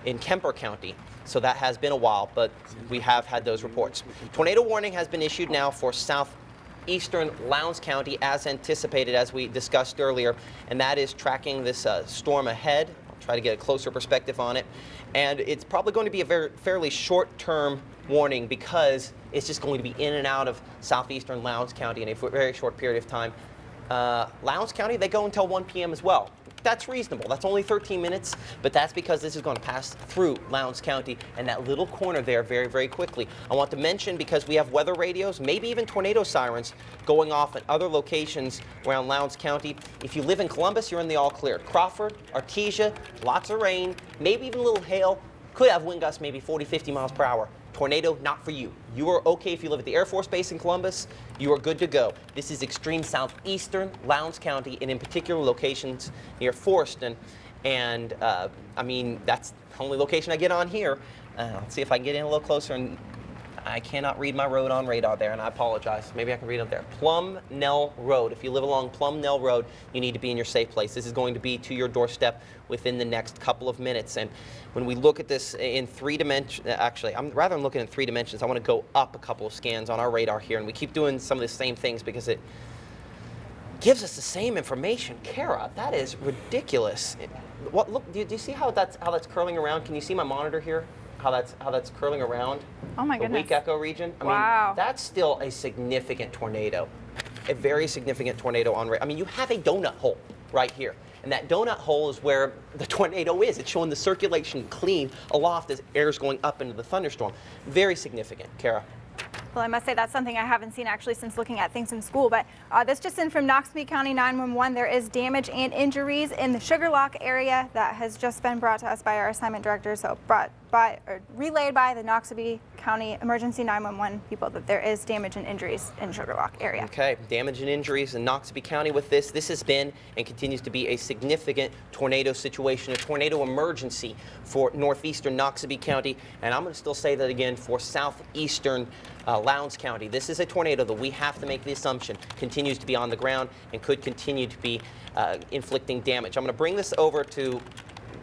in Kemper County. So that has been a while, but we have had those reports. Tornado warning has been issued now for southeastern Lowndes County, as anticipated, as we discussed earlier, and that is tracking this storm ahead. I'll try to get a closer perspective on it. And it's probably going to be a fairly short-term warning because it's just going to be in and out of southeastern Lowndes County in a very short period of time. Lowndes County, they go until 1 p.m. as well. That's reasonable. That's only 13 minutes, but that's because this is going to pass through Lowndes County and that little corner there very, very quickly. I want to mention, because we have weather radios, maybe even tornado sirens going off at other locations around Lowndes County. If you live in Columbus, you're in the all clear. Crawford, Artesia, lots of rain, maybe even a little hail. Could have wind gusts maybe 40, 50 miles per hour. Tornado, not for you. You are okay if you live at the Air Force Base in Columbus. You are good to go. This is extreme southeastern Lowndes County, and in particular locations near Forston. And I mean, that's the only location I get on here. Let's see if I can get in a little closer. And I cannot read my road on radar there, and I apologize. Maybe I can read it there. Plum-Nell Road. If you live along Plum-Nell Road, you need to be in your safe place. This is going to be to your doorstep within the next couple of minutes. And when we look at this in 3 dimensions, actually, rather than looking at 3 dimensions, I want to go up a couple of scans on our radar here, and we keep doing some of the same things because it gives us the same information. Kara, that is ridiculous. Look, do you see how that's curling around? Can you see my monitor here? How that's curling around? Oh my goodness. The weak echo region. I mean, that's still a significant tornado, a very significant tornado on. I mean, you have a donut hole right here, and that donut hole is where the tornado is. It's showing the circulation clean aloft as air is going up into the thunderstorm. Very significant, Kara. Well, I must say that's something I haven't seen actually since looking at things in school, but this just in from Noxubee County 911. There is damage and injuries in the Shuqualak area that has just been brought to us by our assignment director, so relayed by the Noxubee County Emergency 911 people that there is damage and injuries in Shuqualak area. Okay, damage and injuries in Noxubee County with this. This has been and continues to be a significant tornado situation, a tornado emergency for northeastern Noxubee County, and I'm going to still say that again for southeastern Lowndes County. This is a tornado that we have to make the assumption continues to be on the ground and could continue to be inflicting damage. I'm going to bring this over to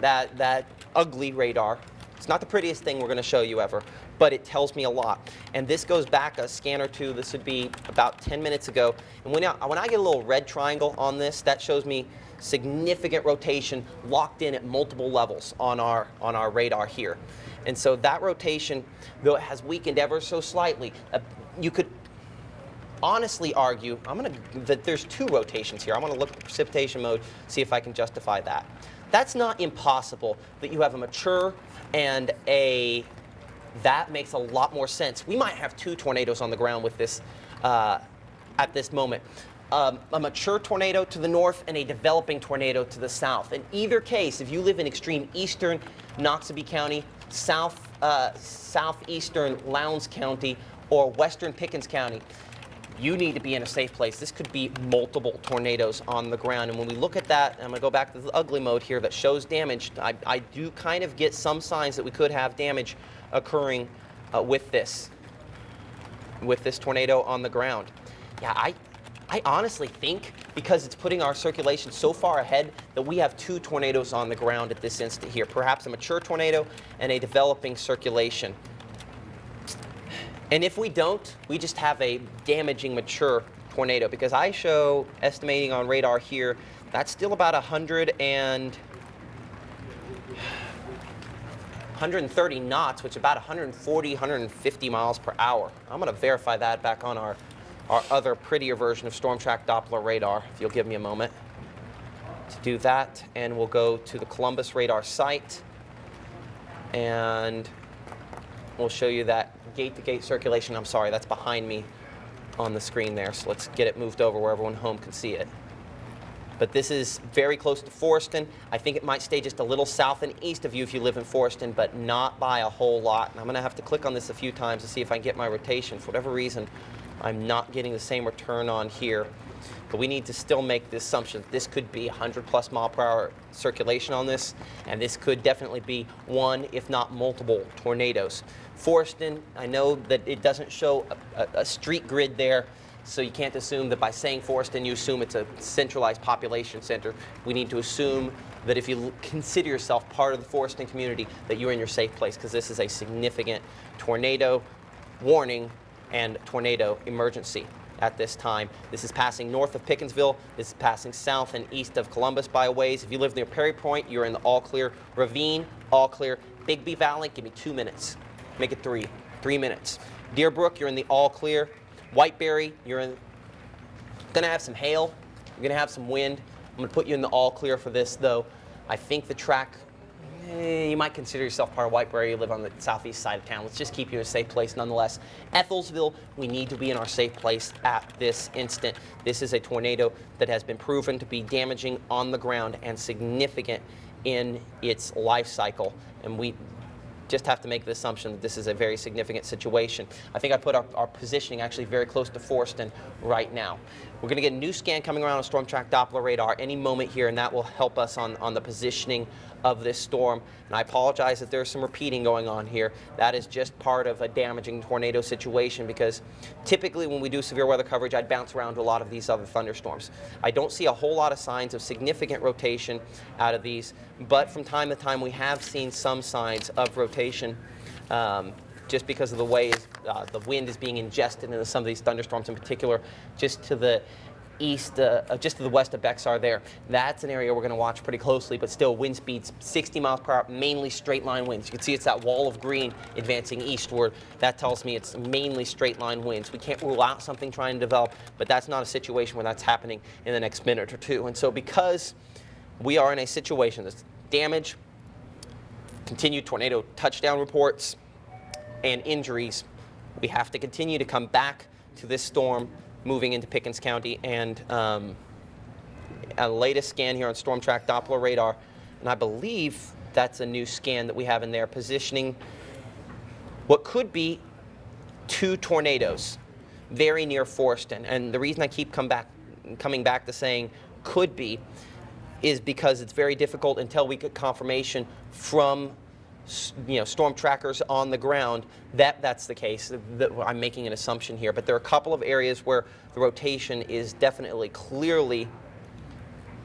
that ugly radar. It's not the prettiest thing we're going to show you ever, but it tells me a lot. And this goes back a scan or two. This would be about 10 minutes ago. And when I get a little red triangle on this, that shows me significant rotation locked in at multiple levels on our radar here. And so that rotation, though it has weakened ever so slightly, you could honestly argue that there's 2 rotations here. I want to look at the precipitation mode, see if I can justify that. That's not impossible that you have a mature and that makes a lot more sense. We might have 2 tornadoes on the ground with this at this moment. A mature tornado to the north and a developing tornado to the south. In either case, if you live in extreme eastern Noxubee County, southeastern Lowndes County or western Pickens County, you need to be in a safe place. This could be multiple tornadoes on the ground. And when we look at that, I'm going to go back to the ugly mode here that shows damage. I do kind of get some signs that we could have damage occurring with this tornado on the ground. Yeah, I honestly think because it's putting our circulation so far ahead that we have 2 tornadoes on the ground at this instant here. Perhaps a mature tornado and a developing circulation. And if we don't, we just have a damaging mature tornado, because I show, estimating on radar here, that's still about 130 knots, which is about 140, 150 miles per hour. I'm going to verify that back on our other prettier version of Storm Track Doppler radar, if you'll give me a moment to do that. And we'll go to the Columbus radar site, and we'll show you that gate-to-gate circulation. I'm sorry, that's behind me on the screen there, so let's get it moved over where everyone home can see it. But this is very close to Forreston. I think it might stay just a little south and east of you if you live in Forreston, but not by a whole lot. And I'm going to have to click on this a few times to see if I can get my rotation. For whatever reason, I'm not getting the same return on here. But we need to still make the assumption that this could be 100+ mile per hour circulation on this, and this could definitely be one, if not multiple, tornadoes. Forreston, I know that it doesn't show a street grid there, so you can't assume that by saying Forreston you assume it's a centralized population center. We need to assume that if you consider yourself part of the Forreston community, that you're in your safe place, because this is a significant tornado warning and tornado emergency at this time. This is passing north of Pickensville. This is passing south and east of Columbus by a ways. If you live near Perry Point, you're in the all clear. Ravine, all clear. Bigby Valley, give me 2 minutes. Make it 3 minutes. Deerbrook, you're in the all clear. Whiteberry, you're gonna have some hail. You're gonna have some wind. I'm gonna put you in the all clear for this, though. I think the track, you might consider yourself part of Whiteberry. You live on the southeast side of town. Let's just keep you in a safe place nonetheless. Ethelsville, we need to be in our safe place at this instant. This is a tornado that has been proven to be damaging on the ground and significant in its life cycle. And we just have to make the assumption that this is a very significant situation. I think I put our positioning actually very close to Forreston right now. We're going to get a new scan coming around on Storm Track Doppler radar any moment here, and that will help us on the positioning of this storm. And I apologize that there's some repeating going on here. That is just part of a damaging tornado situation, because typically when we do severe weather coverage, I'd bounce around to a lot of these other thunderstorms. I don't see a whole lot of signs of significant rotation out of these, but from time to time we have seen some signs of rotation just because of the way the wind is being ingested into some of these thunderstorms, in particular just to the east, just to the west of Bexar there. That's an area we're going to watch pretty closely, but still wind speeds 60 miles per hour, mainly straight line winds. You can see it's that wall of green advancing eastward. That tells me it's mainly straight line winds. We can't rule out something trying to develop, but that's not a situation where that's happening in the next minute or two. And so because we are in a situation that's damage, continued tornado touchdown reports, and injuries, we have to continue to come back to this storm moving into Pickens County. And a latest scan here on Storm Track Doppler radar, and I believe that's a new scan that we have in there, positioning what could be 2 tornadoes very near Forreston. And the reason I keep coming back to saying could be is because it's very difficult until we get confirmation from storm trackers on the ground that that's the case. I'm making an assumption here, but there are a couple of areas where the rotation is definitely clearly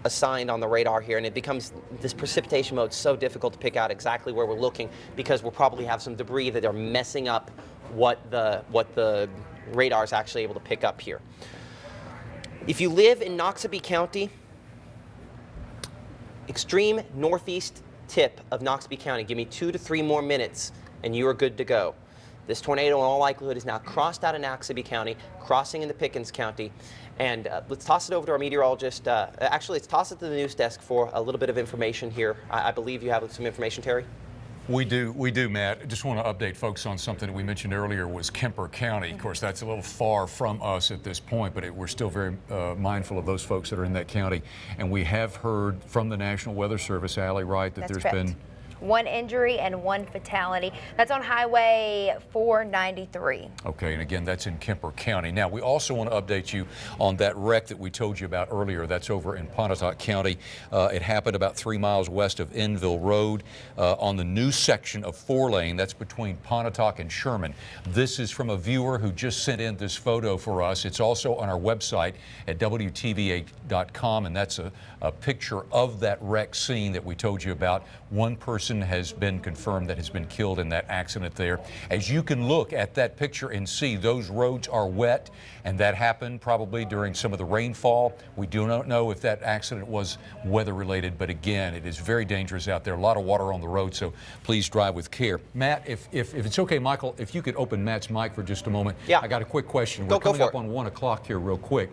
assigned on the radar here, and it becomes, this precipitation mode, so difficult to pick out exactly where we're looking, because we'll probably have some debris that are messing up what the radar is actually able to pick up here. If you live in Noxubee County, extreme northeast tip of Noxubee County, give me 2 to 3 more minutes and you are good to go. This tornado in all likelihood is now crossed out of Noxubee County, crossing into Pickens County. And let's toss it over to our meteorologist. Actually, let's toss it to the news desk for a little bit of information here. I believe you have some information, Terry? We do, Matt. I just want to update folks on something that we mentioned earlier was Kemper County. Of course, that's a little far from us at this point, but we're still very mindful of those folks that are in that county. And we have heard from the National Weather Service, Allie, right, that That's there's correct. been 1 injury and 1 fatality. That's on Highway 493. Okay, and again, that's in Kemper County. Now, we also want to update you on that wreck that we told you about earlier. That's over in Pontotoc County. It happened about 3 miles west of Enville Road on the new section of 4-lane. That's between Pontotoc and Sherman. This is from a viewer who just sent in this photo for us. It's also on our website at WTVA.com, and that's a picture of that wreck scene that we told you about. One person has been confirmed that has been killed in that accident there. As you can look at that picture and see, those roads are wet, and that happened probably during some of the rainfall. We do not know if that accident was weather related, but again, it is very dangerous out there. A lot of water on the road, so please drive with care. Matt, if it's okay, Michael, if you could open Matt's mic for just a moment. Yeah. I got a quick question. We're coming up on 1 o'clock here real quick.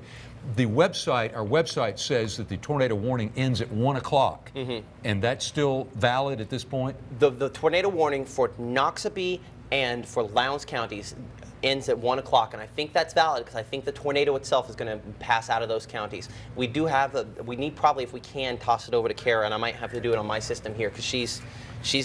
The website, our website says that the tornado warning ends at 1 o'clock, and that's still valid at this point? The tornado warning for Noxubee and for Lowndes counties ends at 1 o'clock, and I think that's valid because I think the tornado itself is going to pass out of those counties. We do have we need probably, if we can, toss it over to Kara, and I might have to do it on my system here because she's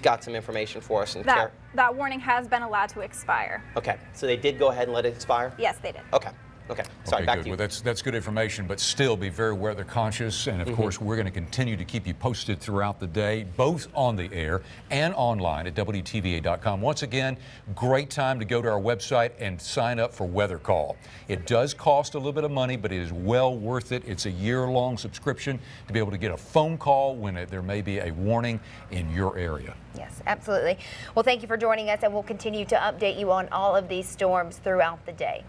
got some information for us. And that warning has been allowed to expire. Okay, so they did go ahead and let it expire? Yes, they did. Okay. Okay, sorry, okay, back good. to you. Well, that's good information, but still be very weather conscious. And of course, we're going to continue to keep you posted throughout the day, both on the air and online at WTVA.com. Once again, great time to go to our website and sign up for Weather Call. It does cost a little bit of money, but it is well worth it. It's a year-long subscription to be able to get a phone call when there may be a warning in your area. Yes, absolutely. Well, thank you for joining us, and we'll continue to update you on all of these storms throughout the day.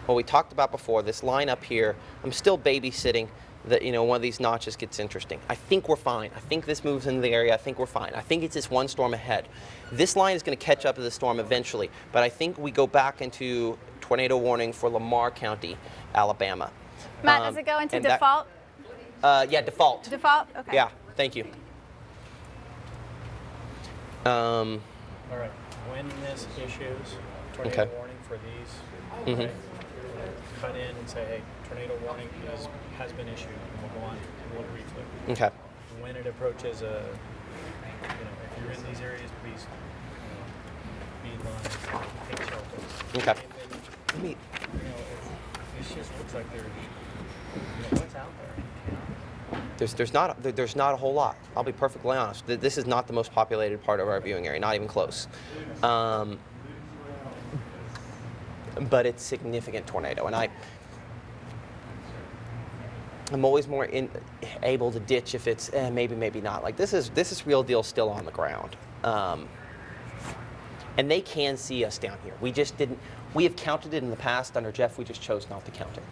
What we talked about before, this line up here, I'm still babysitting that, one of these notches gets interesting. I think we're fine. I think this moves into the area. I think we're fine. I think it's just one storm ahead. This line is going to catch up to the storm eventually, but I think we go back into tornado warning for Lamar County, Alabama. Matt, does it go into default? Yeah, default. Default? Okay. Yeah, thank you. All right. When this issues tornado warning for these, right, cut in and say, hey, tornado warning has been issued, and we'll go on a little briefly. Okay. When it approaches if you're in these areas, please be in line, take shelter. Okay. And then, it just looks like what's out there? There's not a whole lot. I'll be perfectly honest. This is not the most populated part of our viewing area, not even close. But it's significant tornado, and I'm always more able to ditch if it's maybe not. Like this is real deal still on the ground, and they can see us down here. We just didn't. We have counted it in the past under Jeff. We just chose not to count it.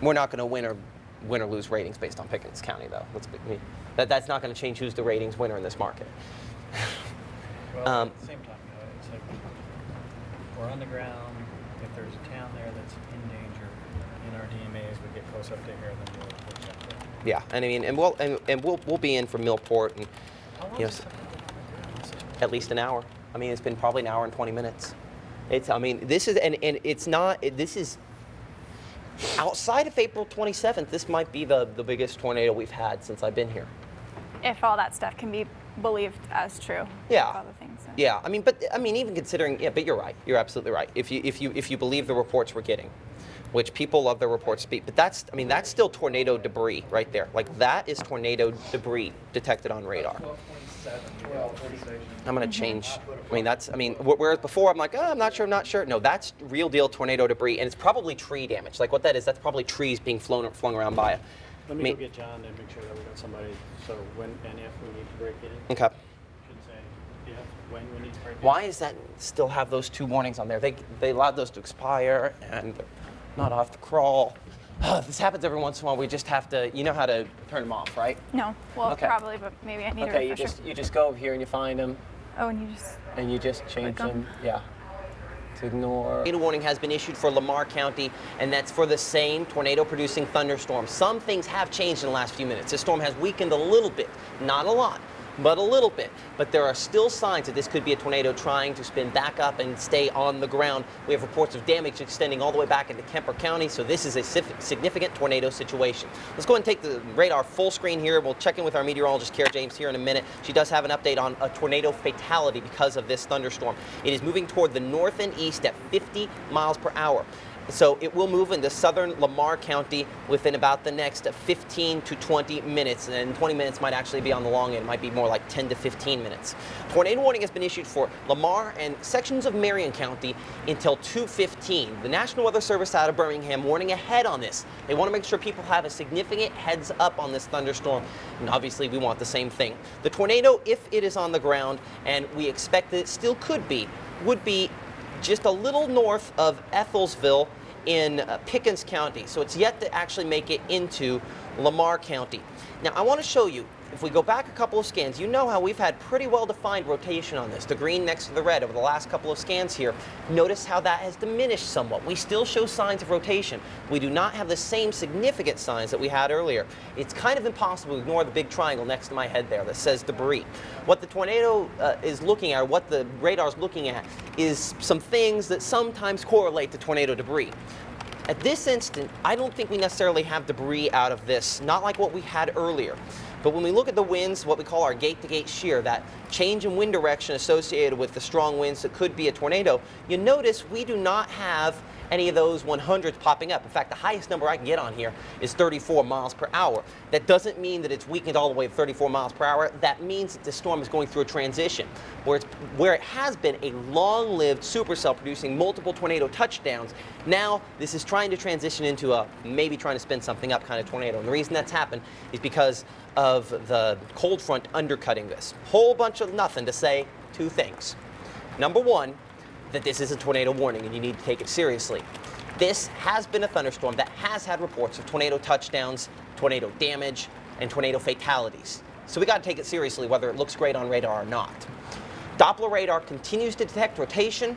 We're not going to win or lose ratings based on Pickens County, though. That's not going to change who's the ratings winner in this market. Well, at the same time, it's like we're on the ground. If there's a town there that's in danger, in our DMA as we get close up to here, then we'll check there. Yeah, and I mean, and we'll be in for Millport, and How long is at least an hour. I mean, it's been probably an hour and 20 minutes. This is outside of April 27th. This might be the biggest tornado we've had since I've been here. If all that stuff can be believed as true. Yeah. All the things. Yeah. Even considering, but you're right. You're absolutely right. If you believe the reports we're getting, which people love their reports speak, but that's still tornado debris right there. Like that is tornado debris detected on radar. I'm going to change. Whereas before I'm like, I'm not sure. No, that's real deal tornado debris, and it's probably tree damage. Like what that is, that's probably trees being flung around by Let me go get John and make sure that we got somebody, so when and if we need to break in. Okay. Should say if, when we need to break in. Why is that still have those 2 warnings on there? They allowed those to expire and they're not off the crawl. This happens every once in a while. We just have to, you know how to turn them off, right? No, well, Okay. probably, but maybe I need a Okay, refresher. you just go over here and you find them Oh, and you just change click 'em. them. Yeah. To ignore. Tornado warning has been issued for Lamar County, and that's for the same tornado-producing thunderstorm. Some things have changed in the last few minutes. This storm has weakened a little bit, not a lot, but a little bit. But there are still signs that this could be a tornado trying to spin back up and stay on the ground. We have reports of damage extending all the way back into Kemper County, so this is a significant tornado situation. Let's go ahead and take the radar full screen here. We'll check in with our meteorologist, Kara James, here in a minute. She does have an update on a tornado fatality because of this thunderstorm. It is moving toward the north and east at 50 miles per hour. So it will move into southern Lamar County within about the next 15 to 20 minutes. And 20 minutes might actually be on the long end. It might be more like 10 to 15 minutes. Tornado warning has been issued for Lamar and sections of Marion County until 2:15. The National Weather Service out of Birmingham warning ahead on this. They want to make sure people have a significant heads up on this thunderstorm. And obviously we want the same thing. The tornado, if it is on the ground, and we expect that it still could be, would be just a little north of Ethelsville in Pickens County. So it's yet to actually make it into Lamar County. Now I want to show you, if we go back a couple of scans, you know how we've had pretty well-defined rotation on this, the green next to the red over the last couple of scans here. Notice how that has diminished somewhat. We still show signs of rotation. We do not have the same significant signs that we had earlier. It's kind of impossible to ignore the big triangle next to my head there that says debris. What the tornado is looking at, or what the radar is looking at, is some things that sometimes correlate to tornado debris. At this instant, I don't think we necessarily have debris out of this, not like what we had earlier. But when we look at the winds, what we call our gate-to-gate shear, that change in wind direction associated with the strong winds that could be a tornado, you notice we do not have any of those 100s popping up. In fact, the highest number I can get on here is 34 miles per hour. That doesn't mean that it's weakened all the way to 34 miles per hour. That means that the storm is going through a transition where it has been a long-lived supercell producing multiple tornado touchdowns. Now this is trying to transition into a maybe trying to spin something up kind of tornado. And the reason that's happened is because of the cold front undercutting this. Whole bunch of nothing to say 2 things. Number 1, that this is a tornado warning and you need to take it seriously. This has been a thunderstorm that has had reports of tornado touchdowns, tornado damage, and tornado fatalities. So we got to take it seriously whether it looks great on radar or not. Doppler radar continues to detect rotation,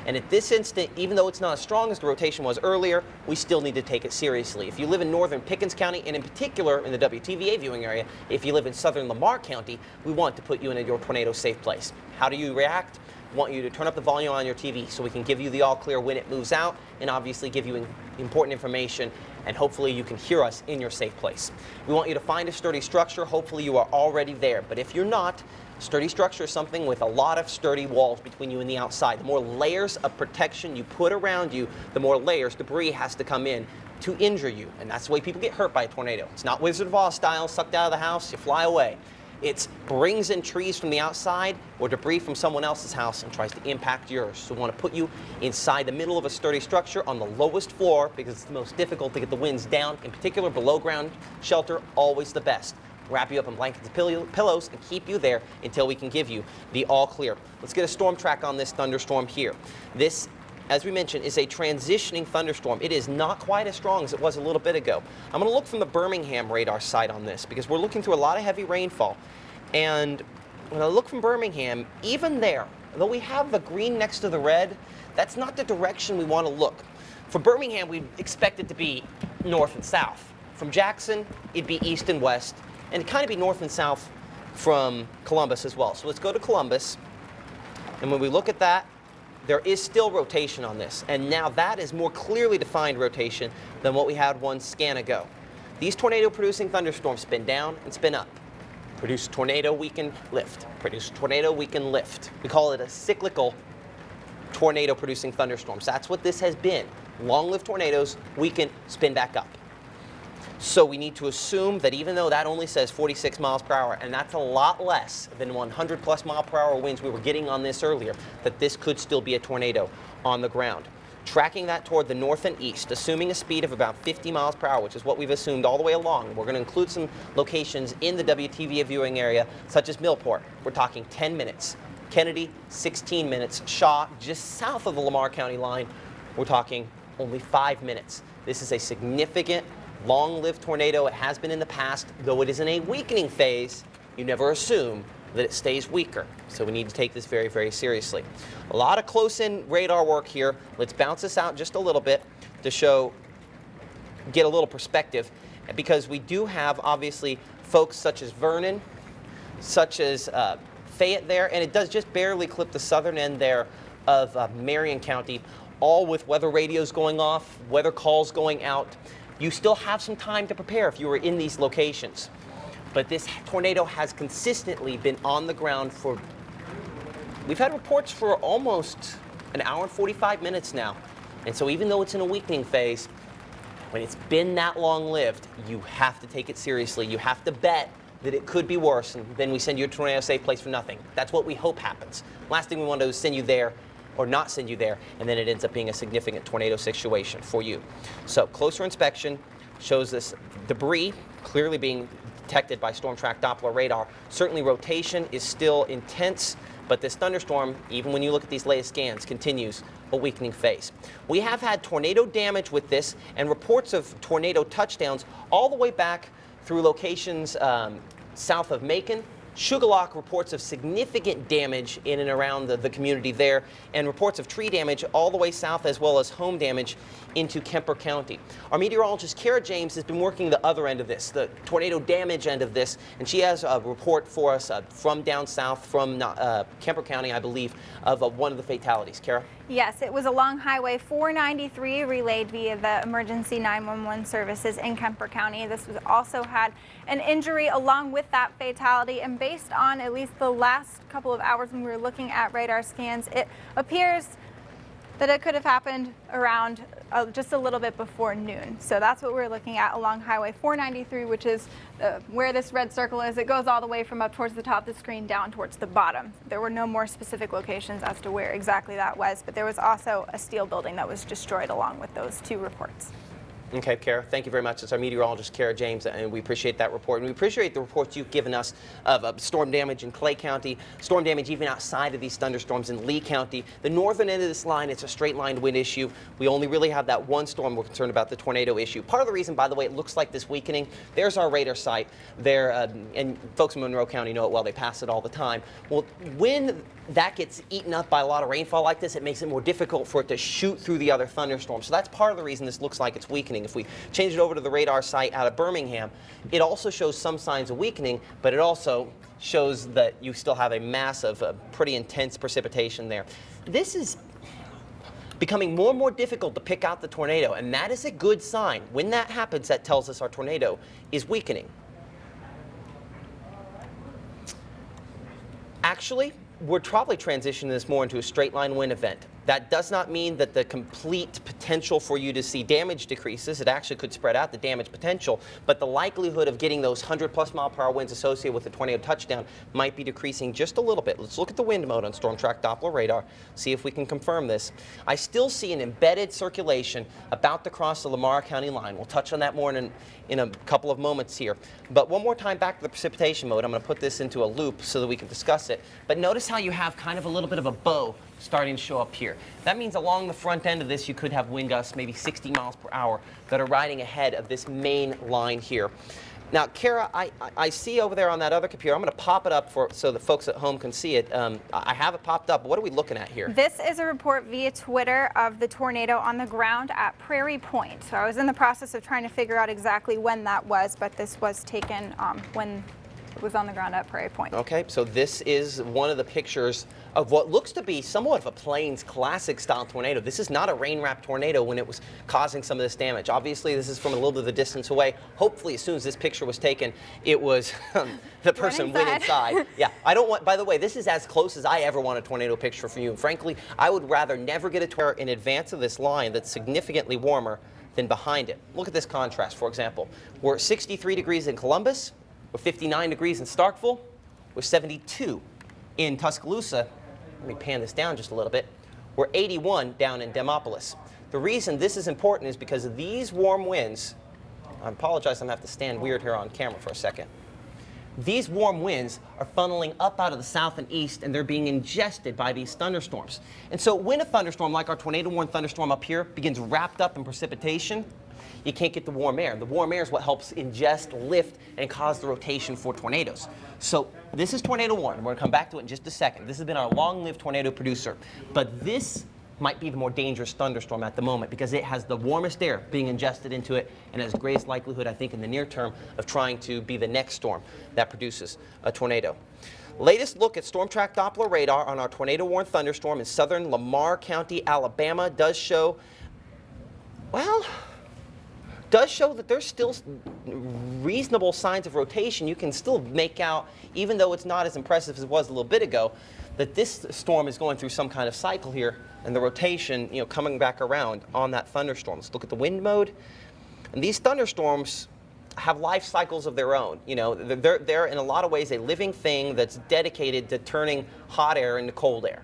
and at this instant, even though it's not as strong as the rotation was earlier, we still need to take it seriously. If you live in northern Pickens County, and in particular in the WTVA viewing area, if you live in southern Lamar County, we want to put you in your tornado safe place. How do you react? We want you to turn up the volume on your TV so we can give you the all clear when it moves out, and obviously give you important information, and hopefully you can hear us in your safe place. We want you to find a sturdy structure. Hopefully you are already there, but if you're not, sturdy structure is something with a lot of sturdy walls between you and the outside. The more layers of protection you put around you, the more layers debris has to come in to injure you, and that's the way people get hurt by a tornado. It's not Wizard of Oz style, sucked out of the house, you fly away. It brings in trees from the outside or debris from someone else's house and tries to impact yours. So we want to put you inside the middle of a sturdy structure on the lowest floor because it's the most difficult to get the winds down. In particular, below ground shelter, always the best. Wrap you up in blankets and pillows and keep you there until we can give you the all clear. Let's get a storm track on this thunderstorm here. This, as we mentioned, is a transitioning thunderstorm. It is not quite as strong as it was a little bit ago. I'm going to look from the Birmingham radar site on this because we're looking through a lot of heavy rainfall. And when I look from Birmingham, even there, though we have the green next to the red, that's not the direction we want to look. For Birmingham, we expect it to be north and south. From Jackson, it'd be east and west, and it'd kind of be north and south from Columbus as well. So let's go to Columbus, and when we look at that, there is still rotation on this, and now that is more clearly defined rotation than what we had one scan ago. These tornado-producing thunderstorms spin down and spin up. Produce tornado, weaken, lift. Produce tornado, weaken, lift. We call it a cyclical tornado-producing thunderstorms. That's what this has been. Long-lived tornadoes, weaken, spin back up. So we need to assume that even though that only says 46 miles per hour, and that's a lot less than 100 plus mile per hour winds we were getting on this earlier, that this could still be a tornado on the ground. tracking that toward the north and east, assuming a speed of about 50 miles per hour, which is what we've assumed all the way along. We're going to include some locations in the WTVA viewing area, such as Millport. We're talking 10 minutes. Kennedy, 16 minutes. Shaw, just south of the Lamar County line, we're talking only 5 minutes. This is a significant, long-lived tornado. It has been in the past. Though it is in a weakening phase, you never assume that it stays weaker. So we need to take this very, very seriously. A lot of close-in radar work here. Let's bounce this out just a little bit to get a little perspective, because we do have, obviously, folks such as Vernon, such as Fayette there, and it does just barely clip the southern end there of Marion County, all with weather radios going off, weather calls going out. You still have some time to prepare if you were in these locations. But this tornado has consistently been on the ground for, we've had reports for almost an hour and 45 minutes now. And so even though it's in a weakening phase, when it's been that long-lived, you have to take it seriously. You have to bet that it could be worse, and then we send you to a tornado safe place for nothing. That's what we hope happens. Last thing we want to do is send you there or not send you there, and then it ends up being a significant tornado situation for you. So closer inspection shows this debris clearly being detected by storm track Doppler radar. Certainly rotation is still intense, but this thunderstorm, even when you look at these latest scans, continues a weakening phase. We have had tornado damage with this and reports of tornado touchdowns all the way back through locations south of Macon. Shuqualak reports of significant damage in and around the community there, and reports of tree damage all the way south, as well as home damage into Kemper County. Our meteorologist, Kara James, has been working the other end of this, the tornado damage end of this, and she has a report for us from down south, from Kemper County, I believe, of one of the fatalities. Kara? Yes, it was along Highway 493 relayed via the emergency 911 services in Kemper County. This was also had an injury along with that fatality, and based on at least the last couple of hours when we were looking at radar scans, it appears that it could have happened around just a little bit before noon. So that's what we're looking at along Highway 493, which is where this red circle is. It goes all the way from up towards the top of the screen down towards the bottom. There were no more specific locations as to where exactly that was, but there was also a steel building that was destroyed along with those two reports. Okay, Kara, thank you very much. It's our meteorologist, Kara James, and we appreciate that report. And we appreciate the reports you've given us of storm damage in Clay County, storm damage even outside of these thunderstorms in Lee County. The northern end of this line, it's a straight line wind issue. We only really have that one storm. We're concerned about the tornado issue. Part of the reason, by the way, it looks like this weakening, there's our radar site there, and folks in Monroe County know it well. They pass it all the time. Well, when that gets eaten up by a lot of rainfall like this, it makes it more difficult for it to shoot through the other thunderstorms. So that's part of the reason this looks like it's weakening. If we change it over to the radar site out of Birmingham, it also shows some signs of weakening, but it also shows that you still have a massive, pretty intense precipitation there. This is becoming more and more difficult to pick out the tornado, and that is a good sign. When that happens, that tells us our tornado is weakening. Actually, we're probably transitioning this more into a straight line wind event. That does not mean that the complete potential for you to see damage decreases. It actually could spread out the damage potential, but the likelihood of getting those 100+ mile/per-hour winds associated with the tornado touchdown might be decreasing just a little bit. Let's look at the wind mode on Storm Track Doppler radar, see if we can confirm this. I still see an embedded circulation about to cross the Lamar County line. We'll touch on that more in a couple of moments here. But one more time back to the precipitation mode. I'm going to put this into a loop so that we can discuss it. But notice how you have kind of a little bit of a bow starting to show up here. That means along the front end of this, you could have wind gusts, maybe 60 miles per hour, that are riding ahead of this main line here. Now, Kara, I see over there on that other computer, I'm going to pop it up so the folks at home can see it. I have it popped up. What are we looking at here? This is a report via Twitter of the tornado on the ground at Prairie Point. So I was in the process of trying to figure out exactly when that was, but this was taken when it was on the ground at Prairie Point. Okay, so this is one of the pictures of what looks to be somewhat of a Plains classic style tornado. This is not a rain-wrapped tornado when it was causing some of this damage. Obviously, this is from a little bit of a distance away. Hopefully, as soon as this picture was taken, it was the person went inside. Yeah, I don't want, by the way, this is as close as I ever want a tornado picture from you. And frankly, I would rather never get a tornado in advance of this line that's significantly warmer than behind it. Look at this contrast, for example. We're at 63 degrees in Columbus. We're 59 degrees in Starkville. We're 72 in Tuscaloosa. Let me pan this down just a little bit. We're 81 down in Demopolis. The reason this is important is because of these warm winds. I apologize, I'm going to have to stand weird here on camera for a second. These warm winds are funneling up out of the south and east, and they're being ingested by these thunderstorms. And so when a thunderstorm, like our tornado-warned thunderstorm up here, begins wrapped up in precipitation, you can't get the warm air. The warm air is what helps ingest, lift, and cause the rotation for tornadoes. So this is tornado warned. We're going to come back to it in just a second. This has been our long-lived tornado producer. But this might be the more dangerous thunderstorm at the moment because it has the warmest air being ingested into it and has greatest likelihood, I think, in the near term of trying to be the next storm that produces a tornado. Latest look at storm track Doppler radar on our tornado-warned thunderstorm in southern Lamar County, Alabama does show, well, that there's still reasonable signs of rotation. You can still make out, even though it's not as impressive as it was a little bit ago, that this storm is going through some kind of cycle here, and the rotation, coming back around on that thunderstorm. Let's look at the wind mode. And these thunderstorms have life cycles of their own. They're in a lot of ways a living thing that's dedicated to turning hot air into cold air.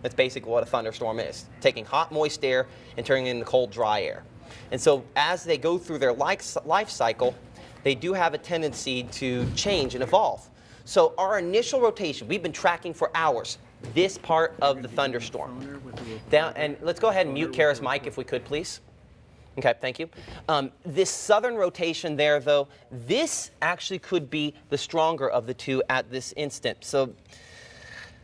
That's basically what a thunderstorm is, taking hot, moist air and turning it into cold, dry air. And so as they go through their life cycle, they do have a tendency to change and evolve. So our initial rotation, we've been tracking for hours, this part of the thunderstorm. And let's go ahead and mute Kara's mic if we could, please. Okay, thank you. This southern rotation there, though, this actually could be the stronger of the two at this instant. So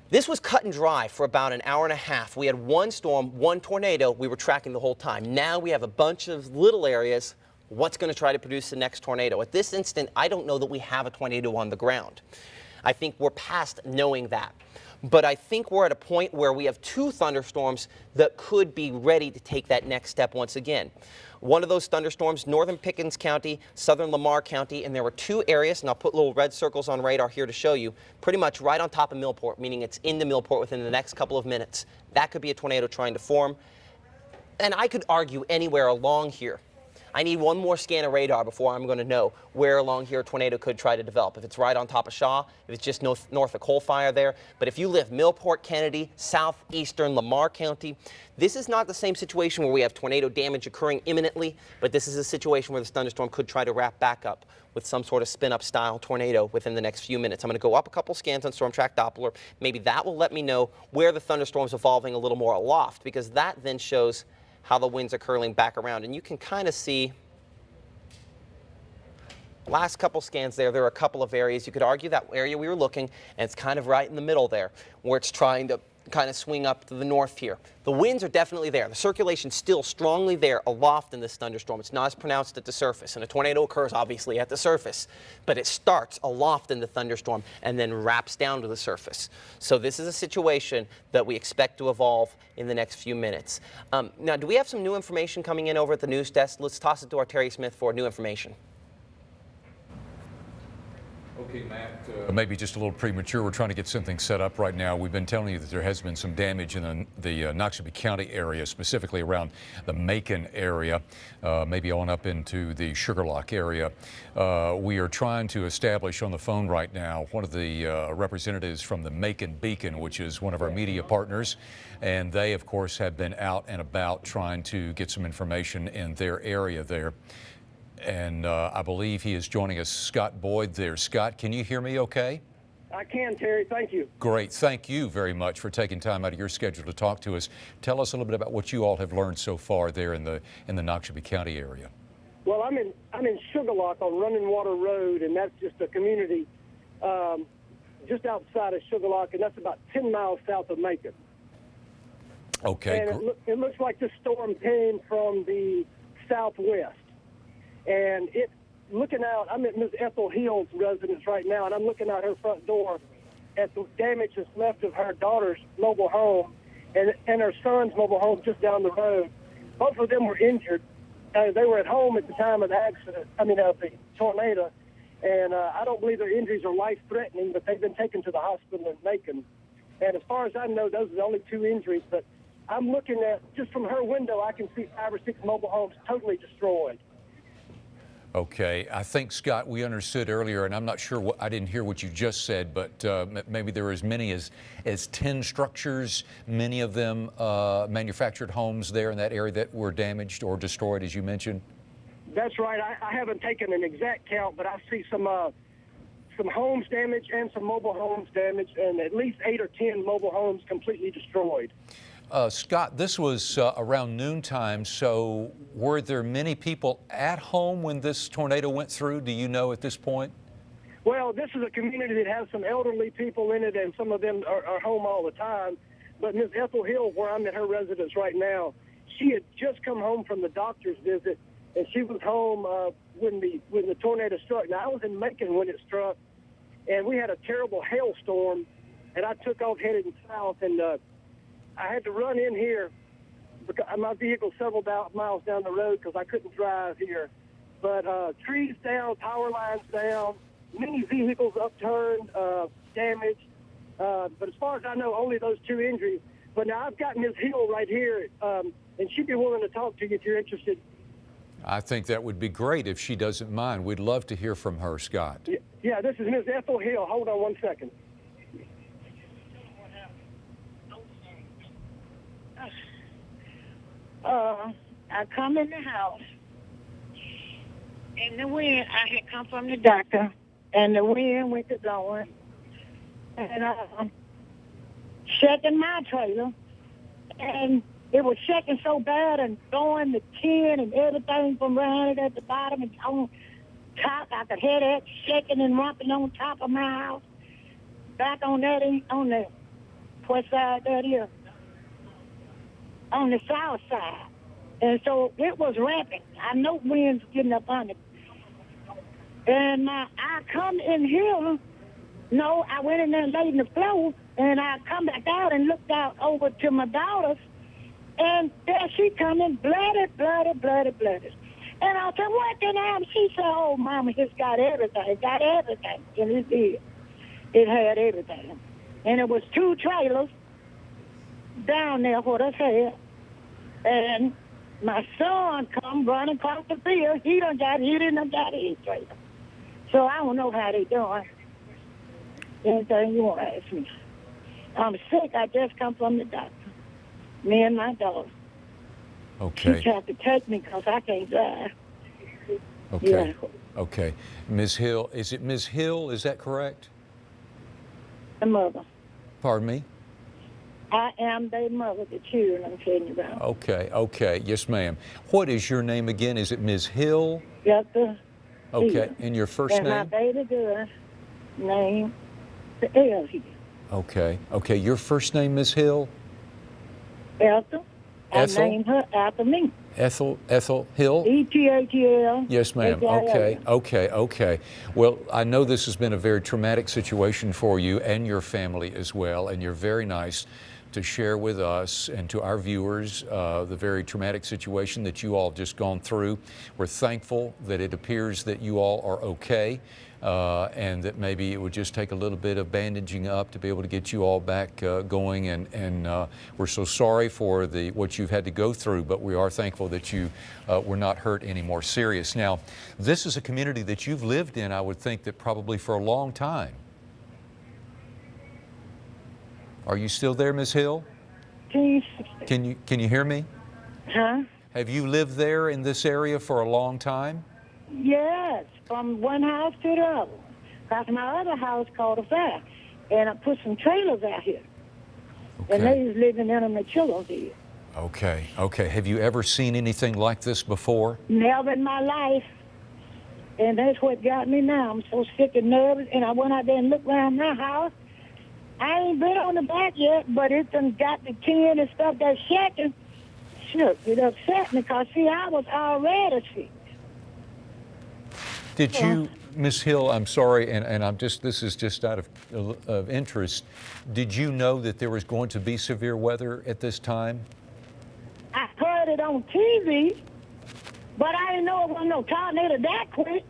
this was cut and dry for about an hour and a half. We had one storm, one tornado we were tracking the whole time. Now we have a bunch of little areas. What's going to try to produce the next tornado? At this instant, I don't know that we have a tornado on the ground. I think we're past knowing that. But I think we're at a point where we have two thunderstorms that could be ready to take that next step once again. One of those thunderstorms, northern Pickens County, southern Lamar County, and there were two areas, and I'll put little red circles on radar here to show you, pretty much right on top of Millport, meaning it's into Millport within the next couple of minutes. That could be a tornado trying to form. And I could argue anywhere along here. I need one more scan of radar before I'm going to know where along here a tornado could try to develop. If it's right on top of Shaw, if it's just north of Coal Fire there. But if you live Millport, Kennedy, southeastern Lamar County, this is not the same situation where we have tornado damage occurring imminently, but this is a situation where this thunderstorm could try to wrap back up with some sort of spin-up style tornado within the next few minutes. I'm going to go up a couple scans on Storm Track Doppler. Maybe that will let me know where the thunderstorm's evolving a little more aloft, because that then shows how the winds are curling back around. And you can kind of see, last couple scans there are a couple of areas. You could argue that area we were looking, and it's kind of right in the middle there, where it's trying to kind of swing up to the north here. The winds are definitely there. The circulation's still strongly there aloft in this thunderstorm. It's not as pronounced at the surface, and a tornado occurs obviously at the surface, but it starts aloft in the thunderstorm and then wraps down to the surface. So this is a situation that we expect to evolve in the next few minutes. Now, do we have some new information coming in over at the news desk? Let's toss it to our Terry Smith for new information. Okay, Matt, maybe just a little premature. We're trying to get something set up right now. We've been telling you that there has been some damage in the Noxubee County area, specifically around the Macon area, maybe on up into the Shuqualak area. We are trying to establish on the phone right now one of the representatives from the Macon Beacon, which is one of our media partners. And they, of course, have been out and about trying to get some information in their area there. And I believe he is joining us, Scott Boyd there. Scott, can you hear me okay? I can, Terry. Thank you. Great. Thank you very much for taking time out of your schedule to talk to us. Tell us a little bit about what you all have learned so far there in the Noxubee County area. Well, I'm in Shuqualak on Running Water Road, and that's just a community just outside of Shuqualak, and that's about 10 miles south of Macon. Okay. And it looks like this storm came from the southwest. And looking out, I'm at Ms. Ethel Hill's residence right now, and I'm looking out her front door at the damage that's left of her daughter's mobile home and her son's mobile home just down the road. Both of them were injured. They were at home at the time of the accident, of the tornado, and I don't believe their injuries are life-threatening, but they've been taken to the hospital in Macon. And as far as I know, those are the only two injuries, but I'm looking at, just from her window, I can see 5 or 6 mobile homes totally destroyed. Okay, I think, Scott, we understood earlier, and I'm not sure what, I didn't hear what you just said, but maybe there were as many as 10 structures, many of them manufactured homes there in that area that were damaged or destroyed, as you mentioned. That's right. I haven't taken an exact count, but I see some homes damaged and some mobile homes damaged, and at least 8 or 10 mobile homes completely destroyed. Scott, this was around noontime, so were there many people at home when this tornado went through? Do you know at this point? Well, this is a community that has some elderly people in it, and some of them are home all the time. But Ms. Ethel Hill, where I'm at her residence right now, she had just come home from the doctor's visit, and she was home when the tornado struck. Now, I was in Macon when it struck, and we had a terrible hailstorm, and I took off heading south, and I had to run in here because my vehicle's several miles down the road because I couldn't drive here. But trees down, power lines down, many vehicles upturned, damaged. But as far as I know, only those 2 injuries. But now I've got Ms. Hill right here, and she'd be willing to talk to you if you're interested. I think that would be great if she doesn't mind. We'd love to hear from her, Scott. Yeah, this is Ms. Ethel Hill. Hold on 1 second. I come in the house, and the wind, I had come from the doctor, and the wind went to blowing, and shaking my trailer, and it was shaking so bad and blowing the tin and everything from around it at the bottom and on top. I could hear that shaking and rumping on top of my house, back on that, on the west side that is, on the south side. And so it was rampant. I know winds getting up on it. And I come in here, no, I went in there and laid in the floor, and I come back out and looked out over to my daughter's, and there she coming, bloody. And I said, what the hell? She said, oh, Mama, it's got everything. And it did. It had everything. And it was 2 trailers down there, what I said. And my son come running across the field. He didn't got his trailer. So I don't know how they doing. Anything you want to ask me. I'm sick. I just come from the doctor. Me and my daughter. Okay. She tried to take me because I can't drive. Okay. Yeah. Okay. Ms. Hill, is it Ms. Hill? Is that correct? The mother. Pardon me? I am the mother, the children I'm telling you about. Okay. Yes, ma'am. What is your name again? Is it Ms. Hill? Yes, sir. Okay. And your first and name? my baby girl's name is Elsie. Okay. Your first name, Ms. Hill? Ethel. I Ethel? named her after me. Ethel Hill? E-T-H-E-L. Yes, ma'am. Okay. Well, I know this has been a very traumatic situation for you and your family as well, and you're very nice to share with us and to our viewers the very traumatic situation that you all just gone through. We're thankful that it appears that you all are okay, and that maybe it would just take a little bit of bandaging up to be able to get you all back going. And we're so sorry for what you've had to go through, but we are thankful that you were not hurt any more serious. Now, this is a community that you've lived in, I would think, that probably for a long time. Are you still there, Ms. Hill? Can you hear me? Huh? Have you lived there in this area for a long time? Yes, from one house to the other. Because my other house caught a fire. And I put some trailers out here. Okay. And they was living in them, the children did. Okay. Have you ever seen anything like this before? Never in my life. And that's what got me now. I'm so sick and nervous. And I went out there and looked around my house. I ain't been on the back yet, but it done got the tin and stuff that's shaking. Sure, it upset me because, see, I was already sick. Did you, Ms. Hill, I'm sorry, and I'm just, this is just out of interest, did you know that there was going to be severe weather at this time? I heard it on TV, but I didn't know it was no tornado that quick.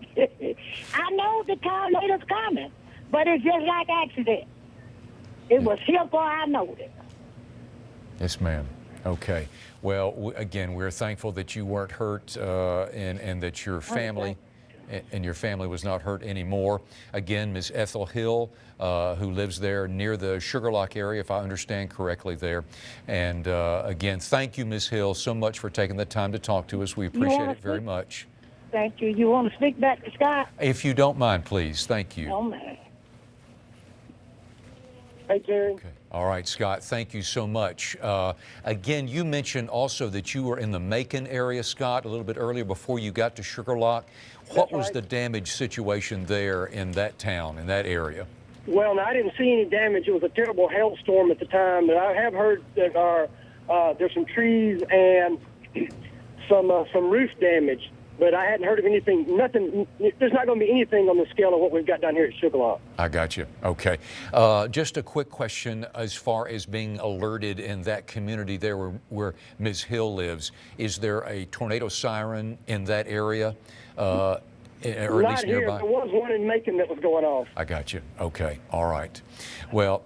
I know the tornado's coming, but it's just like accident. It was here before I know it. Yes, ma'am. Okay. Well, again, we're thankful that you weren't hurt and that your family and your family was not hurt anymore. Again, Ms. Ethel Hill, who lives there near the Shuqualak area, if I understand correctly there. And again, thank you, Ms. Hill, so much for taking the time to talk to us. We appreciate it very much. Thank you. You want to speak back to Scott? If you don't mind, please. Thank you. Oh, man. Hey, Jerry. Okay. All right, Scott, thank you so much. Again, you mentioned also that you were in the Macon area, Scott, a little bit earlier before you got to Shuqualak. What was the damage situation there in that town, in that area? Well, no, I didn't see any damage. It was a terrible hailstorm at the time, but I have heard that there's some trees and some roof damage. But I hadn't heard of anything, nothing. There's not going to be anything on the scale of what we've got down here at Shuqualak. I got you. Okay. Just a quick question as far as being alerted in that community there where Ms. Hill lives. Is there a tornado siren in that area? Or at least nearby? There was one in Macon that was going off. I got you. Okay. All right. Well,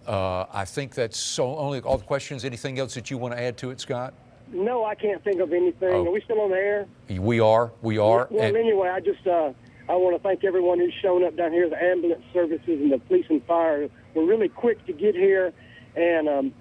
I think that's only all the questions. Anything else that you want to add to it, Scott? No, I can't think of anything. Oh. Are we still on the air? We are. Well, anyway, I just I want to thank everyone who's shown up down here, the ambulance services and the police and fire. We're really quick to get here, and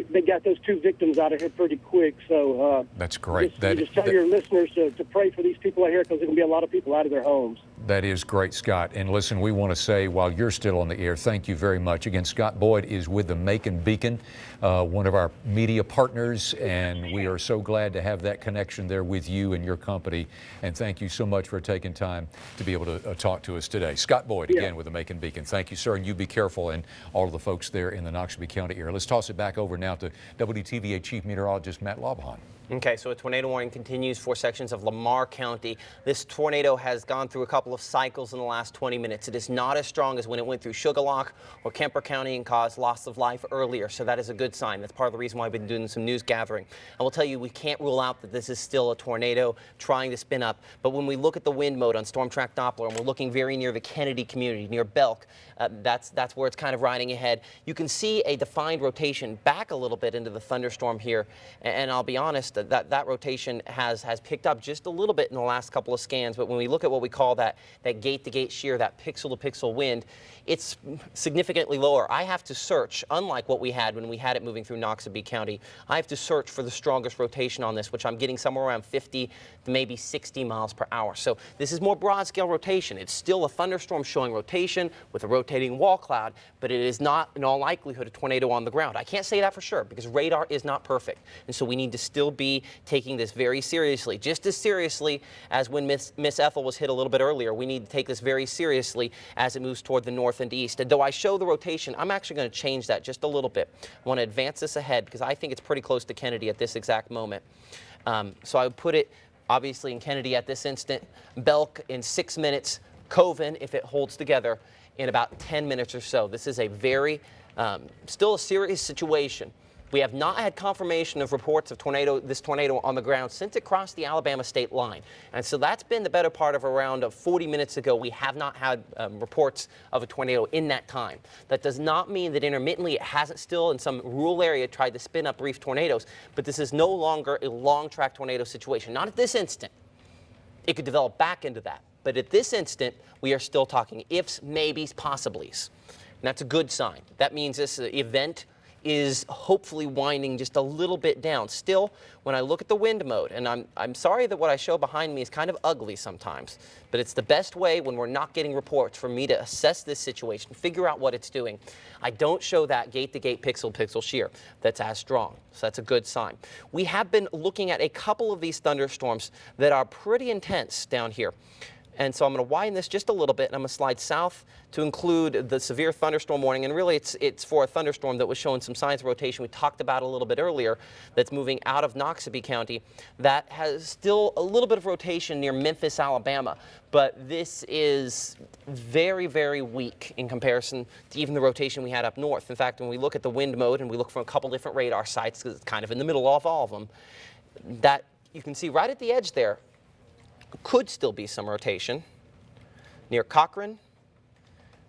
they got those 2 victims out of here pretty quick. So that's great. Just tell your listeners to pray for these people out here, because there's going to be a lot of people out of their homes. That is great, Scott. And listen, we want to say, while you're still on the air, thank you very much. Again, Scott Boyd is with the Macon Beacon, one of our media partners, and we are so glad to have that connection there with you and your company. And thank you so much for taking time to be able to talk to us today. Scott Boyd, again, with the Macon Beacon. Thank you, sir, and you be careful, and all of the folks there in the Noxubee County area. Let's toss it back over now to WTVA Chief Meteorologist Matt Laubhan. Okay, so a tornado warning continues for sections of Lamar County. This tornado has gone through a couple of cycles in the last 20 minutes. It is not as strong as when it went through Shuqualak or Kemper County and caused loss of life earlier, so that is a good sign. That's part of the reason why I've been doing some news gathering. I will tell you, we can't rule out that this is still a tornado trying to spin up, but when we look at the wind mode on Storm Track Doppler, and we're looking very near the Kennedy community, near Belk, that's where it's kind of riding ahead. You can see a defined rotation back a little bit into the thunderstorm here, and I'll be honest, that rotation has picked up just a little bit in the last couple of scans, but when we look at what we call that gate-to-gate shear, that pixel-to-pixel wind, it's significantly lower. I have to search, unlike what we had when we had it moving through Noxubee County, I have to search for the strongest rotation on this, which I'm getting somewhere around 50 to maybe 60 miles per hour. So this is more broad-scale rotation. It's still a thunderstorm showing rotation with a rotating wall cloud, but it is not, in all likelihood, a tornado on the ground. I can't say that for sure because radar is not perfect, and so we need to still be taking this very seriously, just as seriously as when Miss Ethel was hit a little bit earlier. We need to take this very seriously as it moves toward the north and east. And though I show the rotation, I'm actually going to change that just a little bit. I want to advance this ahead because I think it's pretty close to Kennedy at this exact moment. So I would put it obviously in Kennedy at this instant, Belk in 6 minutes, Coven, if it holds together, in about 10 minutes or so. This is a very, still a serious situation. We have not had confirmation of reports of this tornado on the ground since it crossed the Alabama state line. And so that's been the better part of around 40 minutes ago. We have not had reports of a tornado in that time. That does not mean that intermittently it hasn't still in some rural area tried to spin up brief tornadoes, but this is no longer a long track tornado situation. Not at this instant. It could develop back into that. But at this instant, we are still talking ifs, maybes, possiblies. And that's a good sign. That means this event is hopefully winding just a little bit down. Still, when I look at the wind mode, and I'm sorry that what I show behind me is kind of ugly sometimes, but it's the best way when we're not getting reports for me to assess this situation, figure out what it's doing. I don't show that gate-to-gate pixel-to-pixel shear that's as strong, so that's a good sign. We have been looking at a couple of these thunderstorms that are pretty intense down here. And so I'm going to widen this just a little bit, and I'm going to slide south to include the severe thunderstorm warning. And really, it's for a thunderstorm that was showing some signs of rotation we talked about a little bit earlier that's moving out of Noxubee County that has still a little bit of rotation near Memphis, Alabama. But this is very, very weak in comparison to even the rotation we had up north. In fact, when we look at the wind mode and we look from a couple different radar sites, because it's kind of in the middle of all of them, that you can see right at the edge there, could still be some rotation near Cochrane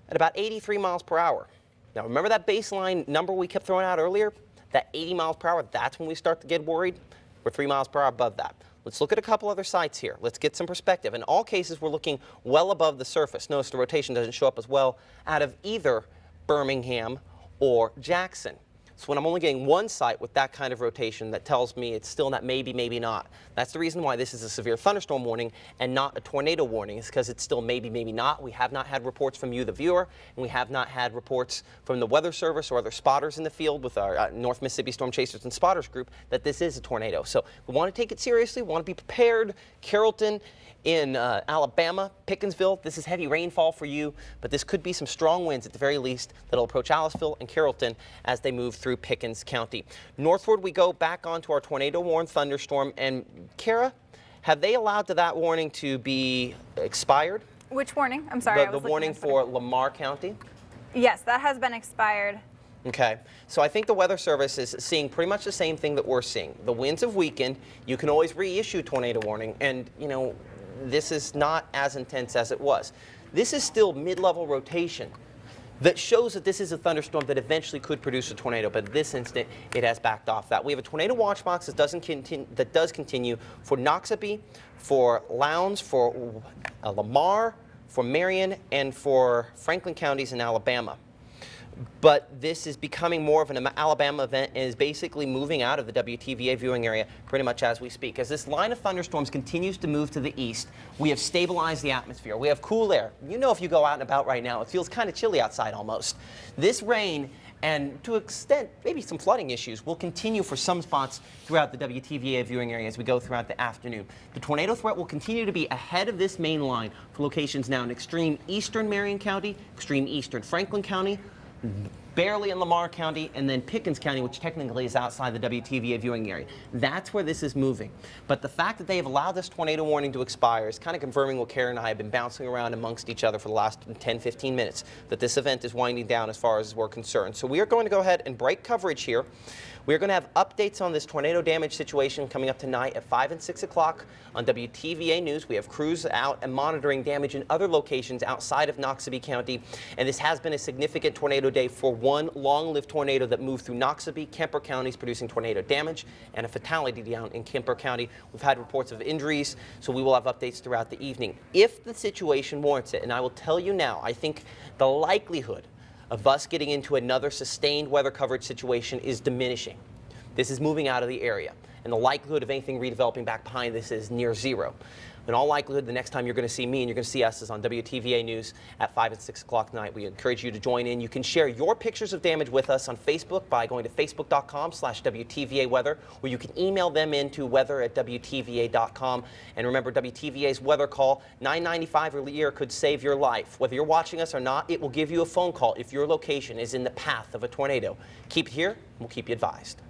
at about 83 miles per hour. Now remember that baseline number we kept throwing out earlier? That 80 miles per hour, that's when we start to get worried. We're 3 miles per hour above that. let's look at a couple other sites here. Let's get some perspective. In all cases, we're looking well above the surface. Notice the rotation doesn't show up as well out of either Birmingham or Jackson. So when I'm only getting one site with that kind of rotation, that tells me it's still not maybe, maybe not. That's the reason why this is a severe thunderstorm warning and not a tornado warning, is because it's still maybe, maybe not. We have not had reports from you, the viewer, and we have not had reports from the Weather Service or other spotters in the field with our North Mississippi Storm Chasers and Spotters group that this is a tornado. So we want to take it seriously. We want to be prepared. Carrollton in Alabama, Pickensville, this is heavy rainfall for you, but this could be some strong winds at the very least that'll approach Aliceville and Carrollton as they move through Pickens County. Northward we go back onto our tornado-warned thunderstorm. And Kara, have they allowed that warning to be expired? Which warning? I'm sorry. The warning for Lamar County? Yes, that has been expired. Okay, so I think the Weather Service is seeing pretty much the same thing that we're seeing. The winds have weakened. You can always reissue tornado warning, and you know, this is not as intense as it was. This is still mid-level rotation that shows that this is a thunderstorm that eventually could produce a tornado, but at this instant, it has backed off that. We have a tornado watch box that does continue for Noxubee, for Lowndes, for Lamar, for Marion, and for Franklin counties in Alabama. But this is becoming more of an Alabama event and is basically moving out of the WTVA viewing area pretty much as we speak. As this line of thunderstorms continues to move to the east, we have stabilized the atmosphere. We have cool air. You know, if you go out and about right now, it feels kind of chilly outside almost. This rain and to an extent, maybe some flooding issues will continue for some spots throughout the WTVA viewing area as we go throughout the afternoon. The tornado threat will continue to be ahead of this main line for locations now in extreme eastern Marion County, extreme eastern Franklin County, barely in Lamar County, and then Pickens County, which technically is outside the WTVA viewing area. That's where this is moving. But the fact that they have allowed this tornado warning to expire is kind of confirming what Karen and I have been bouncing around amongst each other for the last 10, 15 minutes, that this event is winding down as far as we're concerned. So we are going to go ahead and break coverage here. We're going to have updates on this tornado damage situation coming up tonight at 5 and 6 o'clock on WTVA News. We have crews out and monitoring damage in other locations outside of Noxubee County. And this has been a significant tornado day for one long-lived tornado that moved through Noxubee, Kemper counties, producing tornado damage and a fatality down in Kemper County. We've had reports of injuries, so we will have updates throughout the evening if the situation warrants it. And I will tell you now, I think the likelihood of us getting into another sustained weather coverage situation is diminishing. This is moving out of the area, and the likelihood of anything redeveloping back behind this is near zero. In all likelihood, the next time you're going to see me and you're going to see us is on WTVA News at 5 and 6 o'clock tonight. We encourage you to join in. You can share your pictures of damage with us on Facebook by going to facebook.com/WTVA weather, or you can email them into weather@WTVA.com. And remember, WTVA's weather call, $9.95 a year, could save your life. Whether you're watching us or not, it will give you a phone call if your location is in the path of a tornado. Keep it here, and we'll keep you advised.